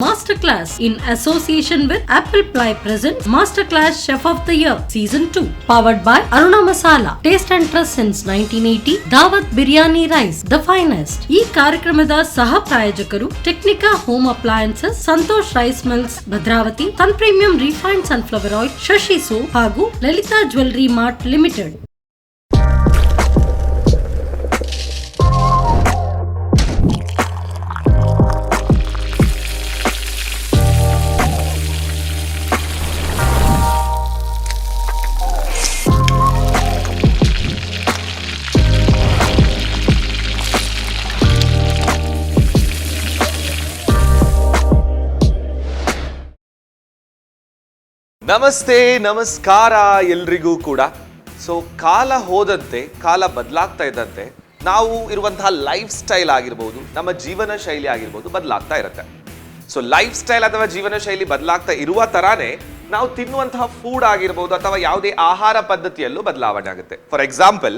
Masterclass in association with Apple Pie presents Masterclass Chef of the Year Season 2 powered by Aruna Masala. Taste and trust since 1980. Dawat Biryani Rice, the finest. ಈ ಕಾರ್ಯಕ್ರಮದ ಸಹ ಪ್ರಾಯೋಜಕರು Technica home appliances, Santosh rice mills Bhadravati, ಸನ್ premium refined sunflower oil, Shashi soap ಹಾಗೂ Lalitha jewellery mart limited. ನಮಸ್ತೆ, ನಮಸ್ಕಾರ ಎಲ್ರಿಗೂ ಕೂಡ. So ಕಾಲ ಹೋದಂತೆ, ಕಾಲ ಬದಲಾಗ್ತಾ ಇದ್ದಂತೆ ನಾವು ಇರುವಂತಹ ಲೈಫ್ ಸ್ಟೈಲ್ ಆಗಿರ್ಬೋದು, ನಮ್ಮ ಜೀವನ ಶೈಲಿ ಆಗಿರ್ಬೋದು ಬದಲಾಗ್ತಾ ಇರುತ್ತೆ. ಸೊ ಲೈಫ್ ಸ್ಟೈಲ್ ಅಥವಾ ಜೀವನ ಶೈಲಿ ಬದಲಾಗ್ತಾ ಇರುವ ತರಾನೇ ನಾವು ತಿನ್ನುವಂತಹ ಫುಡ್ ಆಗಿರ್ಬೋದು ಅಥವಾ ಯಾವುದೇ ಆಹಾರ ಪದ್ಧತಿಯಲ್ಲೂ ಬದಲಾವಣೆ ಆಗುತ್ತೆ. ಫಾರ್ ಎಕ್ಸಾಂಪಲ್,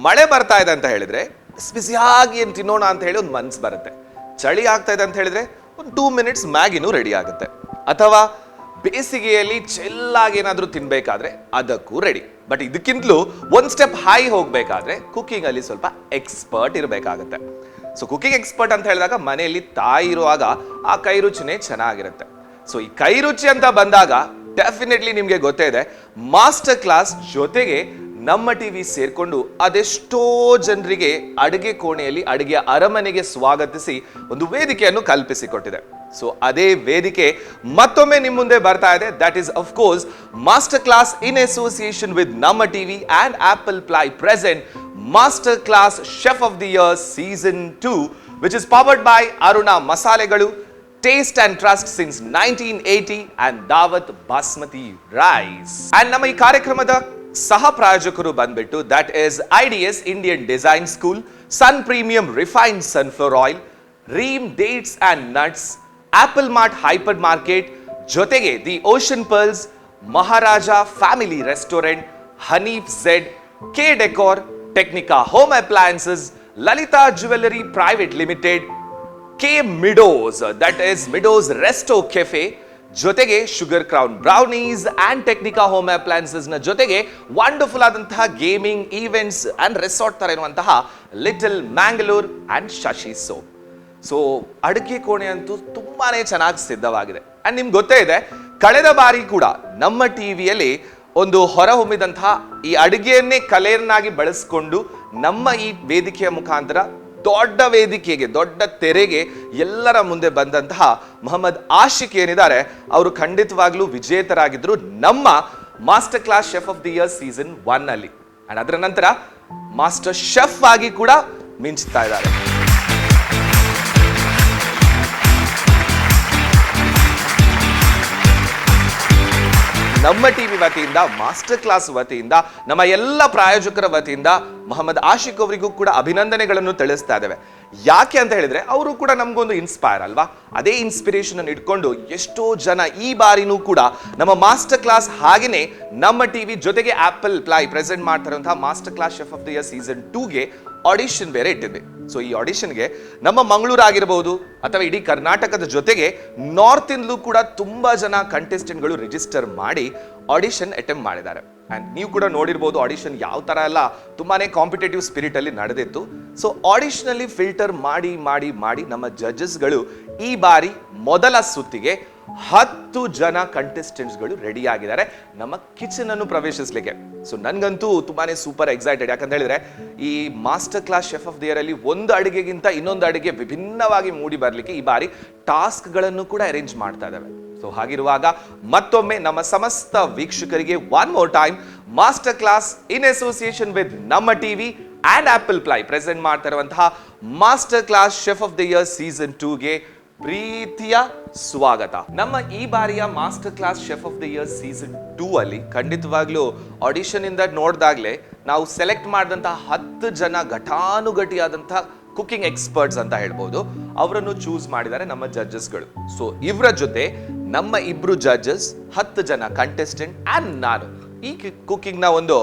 ಮಳೆ ಬರ್ತಾ ಇದೆ ಅಂತ ಹೇಳಿದ್ರೆ ಬಿಸಿಯಾಗಿ ಏನು ತಿನ್ನೋಣ ಅಂತ ಹೇಳಿ ಒಂದು ಮನ್ಸು ಬರುತ್ತೆ. ಚಳಿ ಆಗ್ತಾ ಇದೆ ಅಂತ ಹೇಳಿದ್ರೆ ಒಂದು 2 ಮಿನಿಟ್ಸ್ ಮ್ಯಾಗಿನೂ ರೆಡಿ ಆಗುತ್ತೆ. ಅಥವಾ ಬೇಸಿಗೆಯಲ್ಲಿ ಚೆಲ್ಲಾಗಿ ಏನಾದರೂ ತಿನ್ಬೇಕಾದ್ರೆ ಅದಕ್ಕೂ ರೆಡಿ. ಬಟ್ ಇದಕ್ಕಿಂತಲೂ ಒಂದು ಸ್ಟೆಪ್ ಹೈ ಹೋಗ್ಬೇಕಾದ್ರೆ ಕುಕಿಂಗ್ ಅಲ್ಲಿ ಸ್ವಲ್ಪ ಎಕ್ಸ್ಪರ್ಟ್ ಇರಬೇಕಾಗತ್ತೆ. ಸೊ ಕುಕಿಂಗ್ ಎಕ್ಸ್ಪರ್ಟ್ ಅಂತ ಹೇಳಿದಾಗ ಮನೆಯಲ್ಲಿ ತಾಯಿ ಇರುವಾಗ ಆ ಕೈ ರುಚಿನೇ ಚೆನ್ನಾಗಿರುತ್ತೆ. ಸೊ ಈ ಕೈ ರುಚಿ ಅಂತ ಬಂದಾಗ ಡೆಫಿನೆಟ್ಲಿ ನಿಮ್ಗೆ ಗೊತ್ತೇ ಇದೆ, ಮಾಸ್ಟರ್ ಕ್ಲಾಸ್ ಜೊತೆಗೆ ನಮ್ಮ ಟಿವಿ ಸೇರ್ಕೊಂಡು ಅದೆಷ್ಟೋ ಜನರಿಗೆ ಅಡುಗೆ ಕೋಣೆಯಲ್ಲಿ ಅಡುಗೆಯ ಅರಮನೆಗೆ ಸ್ವಾಗತಿಸಿ ಒಂದು ವೇದಿಕೆಯನ್ನು ಕಲ್ಪಿಸಿಕೊಟ್ಟಿದೆ. ಸೊ ಅದೇ ವೇದಿಕೆ ಮತ್ತೊಮ್ಮೆ ನಿಮ್ಮ ಮುಂದೆ ಬರ್ತಾ ಇದೆ. That is of course master class in association with Namma TV and Apple Ply present master class chef of the year season 2 which is powered by Aruna ಮಸಾಲೆಗಳು, taste and trust since 1980 and Daawat basmati rice. And ನಮ್ಮ ಈ ಕಾರ್ಯಕ್ರಮದ ಸಹ ಪ್ರಾಯೋಜಕರು ಬಂದ್ಬಿಟ್ಟು that is IDS Indian Design School, Sun premium refined sunflower oil, Reem dates and nuts, Apple Mart hyper market, ಜೊತೆಗೆ the ocean Pearls, Maharaja family restaurant, Haneef Z, K decor, Technica home appliances, Lalitha jewellery private limited, K Meadows that is Meadows resto cafe, ಜೊತೆಗೆ sugar crown brownies and Technica home appliances ನ ಜೊತೆಗೆ wonderful ಆದಂತಹ gaming events and resort ತರ ಇರುವಂತಹ little Mangalore and Shashi soap. So ಅಡುಗೆ ಕೋಣೆ ಅಂತೂ ತುಂಬಾನೇ ಚೆನ್ನಾಗಿ ಸಿದ್ಧವಾಗಿದೆ. ಅಂಡ್ ನಿಮ್ಗೆ ಗೊತ್ತೇ ಇದೆ, ಕಳೆದ ಬಾರಿ ಕೂಡ ನಮ್ಮ ಟಿವಿಯಲ್ಲಿ ಒಂದು ಹೊರಹೊಮ್ಮಿದಂತಹ ಈ ಅಡುಗೆಯನ್ನೇ ಕಲೆಯನ್ನಾಗಿ ಬಳಸಿಕೊಂಡು ನಮ್ಮ ಈ ವೇದಿಕೆಯ ಮುಖಾಂತರ ದೊಡ್ಡ ವೇದಿಕೆಗೆ, ದೊಡ್ಡ ತೆರೆಗೆ ಎಲ್ಲರ ಮುಂದೆ ಬಂದಂತಹ ಮೊಹಮ್ಮದ್ ಆಶಿಕ್ ಏನಿದ್ದಾರೆ, ಅವರು ಖಂಡಿತವಾಗ್ಲೂ ವಿಜೇತರಾಗಿದ್ರು ನಮ್ಮ master class chef of the year season 1 ಅಲ್ಲಿ. ಅಂಡ್ ಅದರ ನಂತರ ಮಾಸ್ಟರ್ ಶೆಫ್ ಆಗಿ ಕೂಡ ಮಿಂಚ್ತಾ ಇದ್ದಾರೆ. ನಮ್ಮ ಟಿವಿ ವತಿಯಿಂದ, ಮಾಸ್ಟರ್ ಕ್ಲಾಸ್ ವತಿಯಿಂದ, ನಮ್ಮ ಎಲ್ಲ ಪ್ರಾಯೋಜಕರ ವತಿಯಿಂದ ಮೊಹಮ್ಮದ್ ಆಶಿಕ್ ಅವರಿಗೂ ಕೂಡ ಅಭಿನಂದನೆಗಳನ್ನು ತಿಳಿಸ್ತಾ ಇದ್ದೇವೆ. ಯಾಕೆ ಅಂತ ಹೇಳಿದ್ರೆ ಅವರು ಕೂಡ ನಮಗೊಂದು ಇನ್ಸ್ಪೈರ್ ಅಲ್ವಾ. ಅದೇ ಇನ್ಸ್ಪಿರೇಷನ್ ಅನ್ನು ಇಟ್ಕೊಂಡು ಎಷ್ಟೋ ಜನ ಈ ಬಾರಿನೂ ಕೂಡ ನಮ್ಮ ಮಾಸ್ಟರ್ ಕ್ಲಾಸ್ ಹಾಗೇನೆ ನಮ್ಮ ಟಿವಿ ಜೊತೆಗೆ ಆಪಲ್ ಪ್ಲೈ ಪ್ರೆಸೆಂಟ್ ಮಾಡ್ತಿರುವಂತಹ master class chef of the year season 2ಗೆ ಆಡಿಷನ್ ಬೇರೆ ಇಟ್ಟಿದ್ವಿ. ಸೊ ಈ ಆಡಿಷನ್ಗೆ ನಮ್ಮ ಮಂಗಳೂರು ಆಗಿರಬಹುದು ಅಥವಾ ಇಡೀ ಕರ್ನಾಟಕದ ಜೊತೆಗೆ ನಾರ್ತ್ ಇಂದಲೂ ಕೂಡ ತುಂಬಾ ಜನ ಕಂಟೆಸ್ಟೆಂಟ್ಗಳು ರಿಜಿಸ್ಟರ್ ಮಾಡಿ ಆಡಿಷನ್ ಅಟೆಂಪ್ಟ್ ಮಾಡಿದ್ದಾರೆ. ಅಂಡ್ ನೀವು ಕೂಡ ನೋಡಿರ್ಬೋದು ಆಡಿಷನ್ ಯಾವ ತರ ಎಲ್ಲ ತುಂಬಾನೇ ಕಾಂಪಿಟೇಟಿವ್ ಸ್ಪಿರಿಟ್ ಅಲ್ಲಿ ನಡೆದಿತ್ತು. ಸೊ ಆಡಿಷನ್ ಅಲ್ಲಿ ಫಿಲ್ಟರ್ ಮಾಡಿ ಮಾಡಿ ಮಾಡಿ ನಮ್ಮ ಜಡ್ಜಸ್ಗಳು ಈ ಬಾರಿ ಮೊದಲ ಸುತ್ತಿಗೆ 10 ಜನ ಕಂಟೆಸ್ಟೆಂಟ್ಸ್ಗಳು ರೆಡಿ ಆಗಿದ್ದಾರೆ ನಮ್ಮ ಕಿಚನ್ ಅನ್ನು ಪ್ರವೇಶಿಸಲಿಕ್ಕೆ. ಸೊ ನನ್ಗಂತೂ ತುಂಬಾನೇ ಸೂಪರ್ ಎಕ್ಸೈಟೆಡ್. ಯಾಕಂತ ಹೇಳಿದ್ರೆ ಈ master class chef of the year ಅಲ್ಲಿ ಒಂದು ಅಡುಗೆಗಿಂತ ಇನ್ನೊಂದು ಅಡುಗೆ ವಿಭಿನ್ನವಾಗಿ ಮೂಡಿ ಬರಲಿಕ್ಕೆ ಈ ಬಾರಿ ಟಾಸ್ಕ್ ಗಳನ್ನು ಕೂಡ ಅರೇಂಜ್ ಮಾಡ್ತಾ ಇದ್ದಾವೆ. ಸೊ ಹಾಗಿರುವಾಗ ಮತ್ತೊಮ್ಮೆ ನಮ್ಮ ಸಮಸ್ತ ವೀಕ್ಷಕರಿಗೆ one more time master class in association with Namma TV and Apple Ply present ಮಾಡ್ತಾ ಇರುವಂತಹ master class chef of the year season 2ಗೆ ಪ್ರೀತಿಯ ಸ್ವಾಗತ. ನಮ್ಮ ಈ ಬಾರಿಯ master class chef of the year season 2 ಅಲ್ಲಿ ಖಂಡಿತವಾಗ್ಲೂ ಆಡಿಷನ್ ಇಂದ ನೋಡಿದಾಗ್ಲೇ ನಾವು ಸೆಲೆಕ್ಟ್ ಮಾಡಿದಂತಹ 10 ಜನ ಘಟಾನುಘಟಿಯಾದಂತಹ ಕುಕಿಂಗ್ ಎಕ್ಸ್ಪರ್ಟ್ಸ್ ಅಂತ ಹೇಳ್ಬೋದು, ಅವರನ್ನು ಚೂಸ್ ಮಾಡಿದ್ದಾರೆ ನಮ್ಮ ಜಡ್ಜಸ್ಗಳು. ಸೊ ಇವರ ಜೊತೆ ನಮ್ಮ ಇಬ್ರು ಜಡ್ಜಸ್, 10 ಜನ ಕಂಟೆಸ್ಟೆಂಟ್ ಅಂಡ್ ನಾನು ಈ ಕುಕಿಂಗ್ ನ ಒಂದು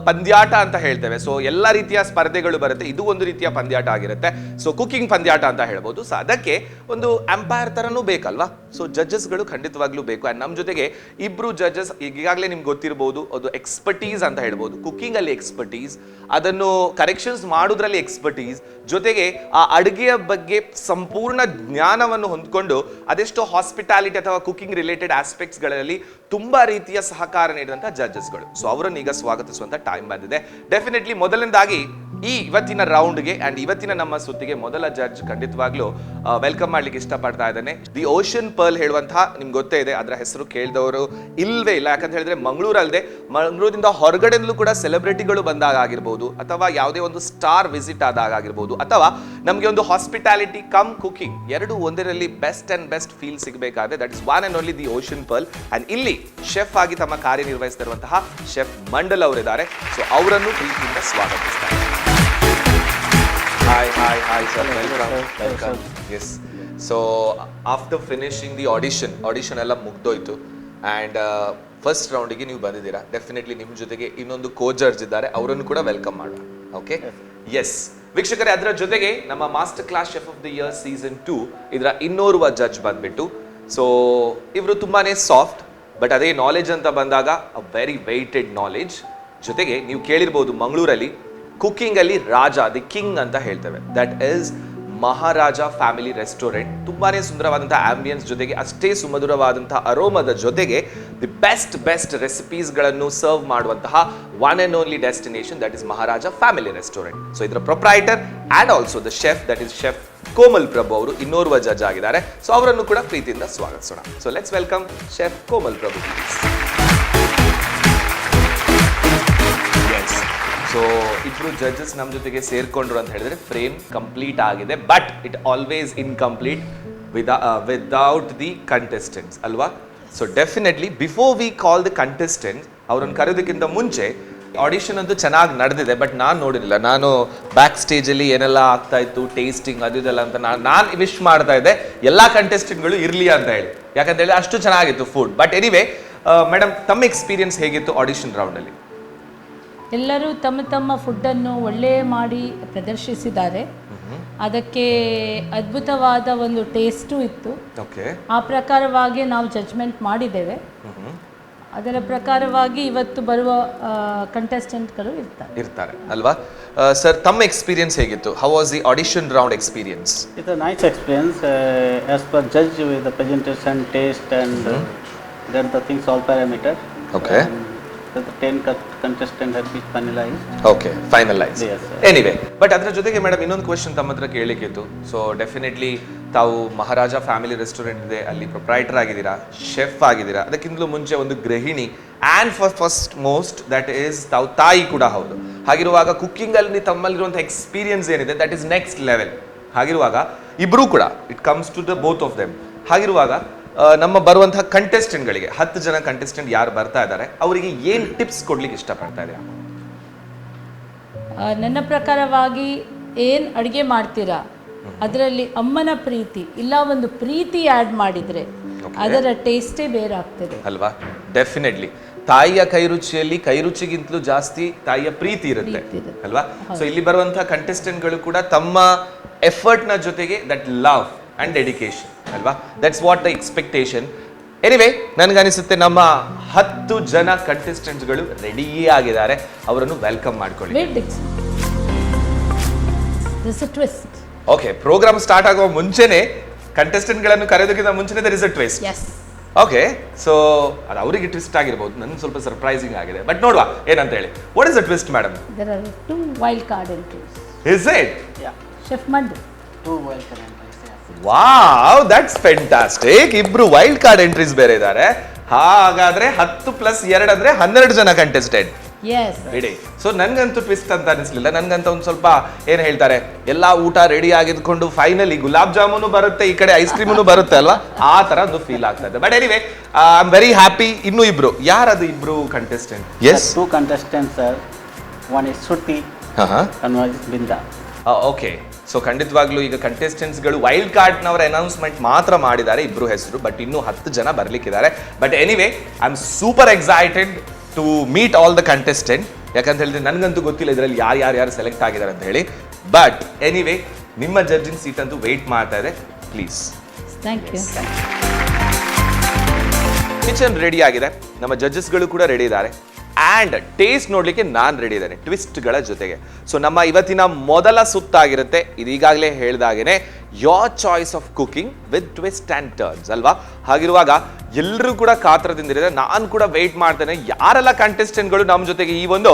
ಪಂದ್ಯಾಟ ಅಂತ ಹೇಳ್ತೇವೆ. ಸೊ ಎಲ್ಲ ರೀತಿಯ ಸ್ಪರ್ಧೆಗಳು ಬರುತ್ತೆ, ಇದು ಒಂದು ರೀತಿಯ ಪಂದ್ಯಾಟ ಆಗಿರುತ್ತೆ. ಸೊ ಕುಕಿಂಗ್ ಪಂದ್ಯಾಟ ಅಂತ ಹೇಳ್ಬೋದು. ಸೊ ಅದಕ್ಕೆ ಒಂದು ಅಂಪೈರ್ ತರನೂ ಬೇಕಲ್ವಾ. ಸೊ ಜಡ್ಜಸ್ಗಳು ಖಂಡಿತವಾಗ್ಲೂ ಬೇಕು. ಅಂಡ್ ನಮ್ಮ ಜೊತೆಗೆ ಇಬ್ರು ಜಡ್ಜಸ್ ಈಗಾಗಲೇ ನಿಮ್ಗೆ ಗೊತ್ತಿರ್ಬೋದು, ಅದು ಎಕ್ಸ್ಪರ್ಟೀಸ್ ಅಂತ ಹೇಳ್ಬೋದು. ಕುಕಿಂಗ್ ಅಲ್ಲಿ ಎಕ್ಸ್ಪರ್ಟೀಸ್, ಅದನ್ನು ಕರೆಕ್ಷನ್ಸ್ ಮಾಡೋದ್ರಲ್ಲಿ ಎಕ್ಸ್ಪರ್ಟೀಸ್, ಜೊತೆಗೆ ಆ ಅಡುಗೆಯ ಬಗ್ಗೆ ಸಂಪೂರ್ಣ ಜ್ಞಾನವನ್ನು ಹೊಂದ್ಕೊಂಡು ಅದೆಷ್ಟೋ ಹಾಸ್ಪಿಟಾಲಿಟಿ ಅಥವಾ ಕುಕಿಂಗ್ ರಿಲೇಟೆಡ್ ಆಸ್ಪೆಕ್ಟ್ಸ್ಗಳಲ್ಲಿ ತುಂಬಾ ರೀತಿಯ ಸಹಕಾರ ನೀಡಿದಂತಹ ಜಡ್ಜಸ್ಗಳು. ಸೊ ಅವರನ್ನು ಈಗ ಸ್ವಾಗತಿಸುವಂತ ಟೈಮ್ ಬಂದಿದೆ. ಡೆಫಿನೆಟ್ಲಿ ಮೊದಲನೇದಾಗಿ ಈ ಇವತ್ತಿನ ರೌಂಡ್ಗೆ ಅಂಡ್ ಇವತ್ತಿನ ನಮ್ಮ ಸುದ್ದಿಗೆ ಮೊದಲ ಜಡ್ಜ್ ಖಂಡಿತವಾಗ್ಲೂ ವೆಲ್ಕಮ್ ಮಾಡ್ಲಿಕ್ಕೆ ಇಷ್ಟಪಡ್ತಾ ಇದ್ದೇನೆ. ದಿ ಓಷನ್ ಪರ್ಲ್ ಹೇಳುವಂತಹ ನಿಮ್ಗೆ ಗೊತ್ತೇ ಇದೆ, ಅದರ ಹೆಸರು ಕೇಳಿದವರು ಇಲ್ವೇ ಇಲ್ಲ. ಯಾಕಂತ ಹೇಳಿದ್ರೆ ಮಂಗಳೂರಲ್ಲದೆ ಮಂಗಳೂರಿಂದ ಹೊರಗಡೆಯಿಂದಲೂ ಕೂಡ ಸೆಲೆಬ್ರಿಟಿಗಳು ಬಂದಾಗ ಆಗಿರ್ಬೋದು, ಅಥವಾ ಯಾವುದೇ ಒಂದು ಸ್ಟಾರ್ ವಿಸಿಟ್ ಆದಾಗ ಆಗಿರ್ಬೋದು, ಅಥವಾ ನಮಗೆ ಒಂದು ಹಾಸ್ಪಿಟಾಲಿಟಿ ಕಮ್ ಕುಕಿಂಗ್ ಎರಡು ಒಂದರಲ್ಲಿ ಬೆಸ್ಟ್ ಅಂಡ್ ಬೆಸ್ಟ್ ಫೀಲ್ ಸಿಗಬೇಕಾದ್ರೆ that is one and only the Ocean Pearl. And ಇಲ್ಲಿ ಶೆಫ್ ಆಗಿ ತಮ್ಮ ಕಾರ್ಯನಿರ್ವಹಿಸ್ತಿರುವಂತಹ ಶೆಫ್ ಮಂಡಲ್ ಅವರಿದ್ದಾರೆ. ಸೊ ಅವರನ್ನು ಪ್ರೀತಿಯಿಂದ ಸ್ವಾಗತಿಸ್ತಾರೆ. Hi sir, welcome. Yes. So after finishing the audition ಎಲ್ಲ ಮುಗ್ದೋಯ್ತು and ಫಸ್ಟ್ ರೌಂಡಿಗೆ ನೀವು ಬಂದಿದ್ದೀರಾ. ಡೆಫಿನೆಟ್ಲಿ ನಿಮ್ಮ ಜೊತೆಗೆ ಇನ್ನೊಂದು ಕೋ-ಜಡ್ಜ್ ಇದ್ದಾರೆ, ಅವರನ್ನು ಕೂಡ ವೆಲ್ಕಮ್ ಮಾಡೋಣ. ಓಕೆ, ಎಸ್ ವೀಕ್ಷಕರೇ, ಅದರ ಜೊತೆಗೆ ನಮ್ಮ master class chef of the year season 2 ಇದರ ಇನ್ನೋರ್ವ ಜಡ್ಜ್ ಬಂದ್ಬಿಟ್ಟು, ಸೊ ಇವರು ತುಂಬಾನೇ ಸಾಫ್ಟ್, ಬಟ್ ಅದೇ ನಾಲೆಜ್ ಅಂತ ಬಂದಾಗ ಅ ವೆರಿ ವೆಯ್ಟೆಡ್ ನಾಲೆಜ್. ಜೊತೆಗೆ ನೀವು ಕೇಳಿರ್ಬೋದು ಮಂಗಳೂರಲ್ಲಿ ಕುಕಿಂಗ್ ಅಲ್ಲಿ ರಾಜ, ದಿ ಕಿಂಗ್ ಅಂತ ಹೇಳ್ತೇವೆ, that is Maharaja family restaurant. ತುಂಬಾನೇ ಸುಂದರವಾದಂತಹ ಆಂಬಿಯನ್ಸ್ ಜೊತೆಗೆ ಅಷ್ಟೇ ಸುಮಧುರವಾದಂತಹ ಅರೋಮದ ಜೊತೆಗೆ ದಿ ಬೆಸ್ಟ್ ರೆಸಿಪೀಸ್ಗಳನ್ನು ಸರ್ವ್ ಮಾಡುವಂತಹ one and only destination that is Maharaja family restaurant. So ಇದರ proprietor and also the chef that is chef Komal Prabhu ಅವರು ಇನ್ನೋರ್ವ ಜಡ್ಜ್ ಆಗಿದ್ದಾರೆ. ಸೊ ಅವರನ್ನು ಕೂಡ ಪ್ರೀತಿಯಿಂದ ಸ್ವಾಗತಿಸೋಣ. So let's welcome chef Komal Prabhu. So ಇಬ್ರು ಜಡ್ಜಸ್ ನಮ್ಮ ಜೊತೆಗೆ ಸೇರ್ಕೊಂಡ್ರು ಅಂತ ಹೇಳಿದ್ರೆ ಫ್ರೇಮ್ ಕಂಪ್ಲೀಟ್ ಆಗಿದೆ, but it always incomplete without the contestants ಅಲ್ವಾ. So definitely before we call the contestants, ಅವರನ್ನು ಕರೆಯೋದಕ್ಕಿಂತ ಮುಂಚೆ ಆಡಿಷನ್ ಅಂತೂ ಚೆನ್ನಾಗಿ ನಡೆದಿದೆ, ಬಟ್ ನಾನು ನೋಡಿರಲಿಲ್ಲ. ನಾನು ಬ್ಯಾಕ್ ಸ್ಟೇಜಲ್ಲಿ ಏನೆಲ್ಲ ಆಗ್ತಾ ಇತ್ತು, ಟೇಸ್ಟಿಂಗ್ ಅದು ಇದೆಲ್ಲ ಅಂತ ನಾನು ವಿಶ್ ಮಾಡ್ತಾ ಇದ್ದೆ ಎಲ್ಲ ಕಂಟೆಸ್ಟೆಂಟ್ಗಳು ಇರಲಿ ಅಂತ ಹೇಳಿ, ಯಾಕಂತ ಹೇಳಿ ಅಷ್ಟು ಚೆನ್ನಾಗಿತ್ತು ಫುಡ್. ಬಟ್ ಎನಿವೇ ಮೇಡಮ್, ತಮ್ಮ ಎಕ್ಸ್ಪೀರಿಯನ್ಸ್ ಹೇಗಿತ್ತು ಆಡಿಷನ್ ರೌಂಡಲ್ಲಿ? ಎಲ್ಲರೂ ತಮ್ಮ ತಮ್ಮ ಫುಡ್ಡನ್ನು ಒಳ್ಳೆ ಮಾಡಿ ಪ್ರದರ್ಶಿಸಿದ್ದಾರೆ. ಅದಕ್ಕೆ ಅದ್ಭುತವಾದ ಒಂದು ಟೇಸ್ಟು ಇತ್ತು. ಆ ಪ್ರಕಾರವಾಗಿ ನಾವು ಜಡ್ಜ್ಮೆಂಟ್ ಮಾಡಿದ್ದೇವೆ. ಅದರ ಪ್ರಕಾರವಾಗಿ ಇವತ್ತು ಬರುವ ಕಂಟೆಸ್ಟೆಂಟ್ಗಳು ಇರ್ತಾರೆ ಅಲ್ವಾ. ಸರ್, ತಮ್ಮ ಎಕ್ಸ್ಪೀರಿಯನ್ಸ್ ಹೇಗಿತ್ತು? How was the audition round experience? It's a nice experience. As per judge with the presentation, taste and then the things all parameter. Okay. The 10 contestants have been finalized. Okay, finalized. Yes, sir. Anyway, but ಅದರ ಜೊತೆಗೆ madam ಇನ್ನೊಂದು question ತಮ್ಮ ಹತ್ರ ಕೇಳಲಿಕ್ಕಿತ್ತು. So definitely ತಾವು ಮಹಾರಾಜ family restaurant ಇದೆ, ಅಲ್ಲಿ proprietor ಆಗಿದ್ದೀರಾ, chef ಆಗಿದ್ದೀರಾ, ಅದಕ್ಕಿಂತಲೂ ಮುಂಚೆ ಒಂದು ಗೃಹಿಣಿ, and first most that is ತಾವು ತಾಯಿ ಕೂಡ ಹೌದು. ಹಾಗಿರುವಾಗ ಕುಕ್ಕಿಂಗ್ ಅಲ್ಲಿ ತಮ್ಮಲ್ಲಿರುವಂಥ ಎಕ್ಸ್ಪೀರಿಯನ್ಸ್ ಏನಿದೆ ದಟ್ ಈಸ್ ನೆಕ್ಸ್ಟ್ ಲೆವೆಲ್. ಹಾಗಿರುವಾಗ ಇಬ್ಬರೂ ಕೂಡ it comes to the both of them. ಹಾಗಿರುವಾಗ ನಮ್ಮ ಬರುವಂತಹ ಕಂಟೆಸ್ಟೆಂಟ್ಗಳಿಗೆ 10 ಜನ ಕಂಟೆಸ್ಟೆಂಟ್ ಯಾರು ಬರ್ತಾ ಇದ್ದಾರೆ ಅವರಿಗೆ ಏನು ಟಿಪ್ಸ್ ಕೊಡ್ಲಿಕ್ಕೆ ಇಷ್ಟಪಡ್ತಾ ಇದೆಯಾ? ನನ್ನ ಪ್ರಕಾರವಾಗಿ ಏನು ಅಡುಗೆ ಮಾಡ್ತೀರಾ ಅದರಲ್ಲಿ ಅಮ್ಮನ ಪ್ರೀತಿ ಇಲ್ಲ ಒಂದು ಪ್ರೀತಿ ಆ್ಯಡ್ ಮಾಡಿದರೆ ಅದರ ಟೇಸ್ಟೇ ಬೇರೆ ಆಗ್ತದೆ ಅಲ್ವಾ. ಡೆಫಿನೆಟ್ಲಿ ತಾಯಿಯ ಕೈರುಚಿಯಲ್ಲಿ ಕೈರುಚಿಗಿಂತಲೂ ಜಾಸ್ತಿ ತಾಯಿಯ ಪ್ರೀತಿ ಇರುತ್ತೆ ಅಲ್ವಾ. ಸೊ ಇಲ್ಲಿ ಬರುವಂತಹ ಕಂಟೆಸ್ಟೆಂಟ್ಗಳು ಕೂಡ ತಮ್ಮ ಎಫರ್ಟ್ನ ಜೊತೆಗೆ ದಟ್ ಲವ್ ಅಂಡ್ ಡೆಡಿಕೇಶನ್ ಅಲ್ವಾ, that's what the expectation. Anyway, ನನಗನಿಸುತ್ತೆ ನಮ್ಮ 10 ಜನ ಕಂಟೆಸ್ಟೆಂಟ್ಸ್ಗಳು ರೆಡಿಯೇ ಆಗಿದ್ದಾರೆ, ಅವರನ್ನು ವೆಲ್ಕಮ್ ಮಾಡ್ಕೊಳ್ಳಿ. ಓಕೆ, ಪ್ರೋಗ್ರಾಮ್ ಸ್ಟಾರ್ಟ್ ಆಗುವ ಮುಂಚೆನೆ ಕಂಟೆಸ್ಟೆಂಟ್ಗಳನ್ನು ಕರೆಯೋದಕ್ಕಿಂತ ಮುಂಚೆನೆ there is a twist. Okay, so ಅದು ಅವರಿಗೆ ಟ್ವಿಸ್ಟ್ ಆಗಿರ್ಬೋದು, ನನಗೆ ಸ್ವಲ್ಪ ಸರ್ಪ್ರೈಸಿಂಗ್ ಆಗಿದೆ, ಬಟ್ ನೋಡುವ ಏನಂತ ಹೇಳಿ. What is the twist madam? There are 2 wild card entries. Is it? Yeah. Chef Mandu. 2 wild card entries. Wow, that's fantastic. ಇಬ್ರು ವೈಲ್ಡ್ ಕಾರ್ಡ್ ಎಂಟ್ರೀಸ್ ಬೇರೆ ಇದ್ದಾರೆ. ಹಾಗಾದ್ರೆ 10 + 2 ಅಂದ್ರೆ 12 ಜನ ಕಂಟೆಸ್ಟೆಂಟ್. Yes. ಬಿಡಿ. ಸೊ ನನ್ಗಂತೂ ಟ್ವಿಸ್ಟ್ ಅಂತ ಅನಿಸ್ಲಿಲ್ಲ. ನನ್ಗಂತ ಒಂದು ಸ್ವಲ್ಪ ಏನ್ ಹೇಳ್ತಾರೆ, ಎಲ್ಲಾ ಊಟ ರೆಡಿ ಆಗಿದ್ಕೊಂಡು ಫೈನಲಿ ಗುಲಾಬ್ ಜಾಮೂನು ಬರುತ್ತೆ, ಈ ಕಡೆ ಐಸ್ ಕ್ರೀಮು ಬರುತ್ತೆ ಅಲ್ವಾ, ಆ ತರ ಒಂದು ಫೀಲ್ ಆಗ್ತಾ ಇದೆ. But anyway, I am very happy. ಇನ್ನು ಇಬ್ರು, ಯಾರದು ಇಬ್ರು contestant? Yes, 2 contestants are, one is Shruti and one is Binda. Okay, so ಖಂಡಿತವಾಗ್ಲೂ ಈಗ ಕಂಟೆಸ್ಟೆಂಟ್ಸ್ಗಳು ವೈಲ್ಡ್ ಕಾರ್ಡ್ನವರ ಅನೌನ್ಸ್ಮೆಂಟ್ ಮಾತ್ರ ಮಾಡಿದ್ದಾರೆ, ಇಬ್ರು ಹೆಸರು, ಬಟ್ ಇನ್ನೂ 10 ಜನ ಬರ್ಲಿಕ್ಕಿದ್ದಾರೆ. But anyway, I am super excited to meet all the contestant. ಯಾಕಂತ ಹೇಳಿದ್ರೆ ನನಗಂತೂ ಗೊತ್ತಿಲ್ಲ ಇದರಲ್ಲಿ ಯಾರು ಸೆಲೆಕ್ಟ್ ಆಗಿದ್ದಾರೆ ಅಂತ ಹೇಳಿ. ಬಟ್ ಎನಿವೇ ನಿಮ್ಮ ಜಡ್ಜಿಂಗ್ ಸೀಟ್ ಅಂತೂ ವೆಯ್ಟ್ ಮಾಡ್ತಾ ಇದೆ. Please. Thank you. Kitchen ready ಆಗಿದೆ, ನಮ್ಮ ಜಡ್ಜಸ್ಗಳು ಕೂಡ ರೆಡಿ ಇದ್ದಾರೆ, ಆ್ಯಂಡ್ ಟೇಸ್ಟ್ ನೋಡಲಿಕ್ಕೆ ನಾನು ರೆಡಿ ಇದ್ದೇನೆ ಟ್ವಿಸ್ಟ್ಗಳ ಜೊತೆಗೆ. ಸೊ ನಮ್ಮ ಇವತ್ತಿನ ಮೊದಲ ಸುತ್ತಾಗಿರುತ್ತೆ, ಇದೀಗಾಗಲೇ ಹೇಳ್ದಾಗೇನೆ your choice of cooking with twist and turns ಅಲ್ವಾ. ಹಾಗಿರುವಾಗ ಎಲ್ಲರೂ ಕೂಡ ಕಾತರದಿಂದಿದೆ, ನಾನು ಕೂಡ ವೆಯ್ಟ್ ಮಾಡ್ತೇನೆ ಯಾರೆಲ್ಲ ಕಂಟೆಸ್ಟೆಂಟ್ಗಳು ನಮ್ಮ ಜೊತೆಗೆ ಈ ಒಂದು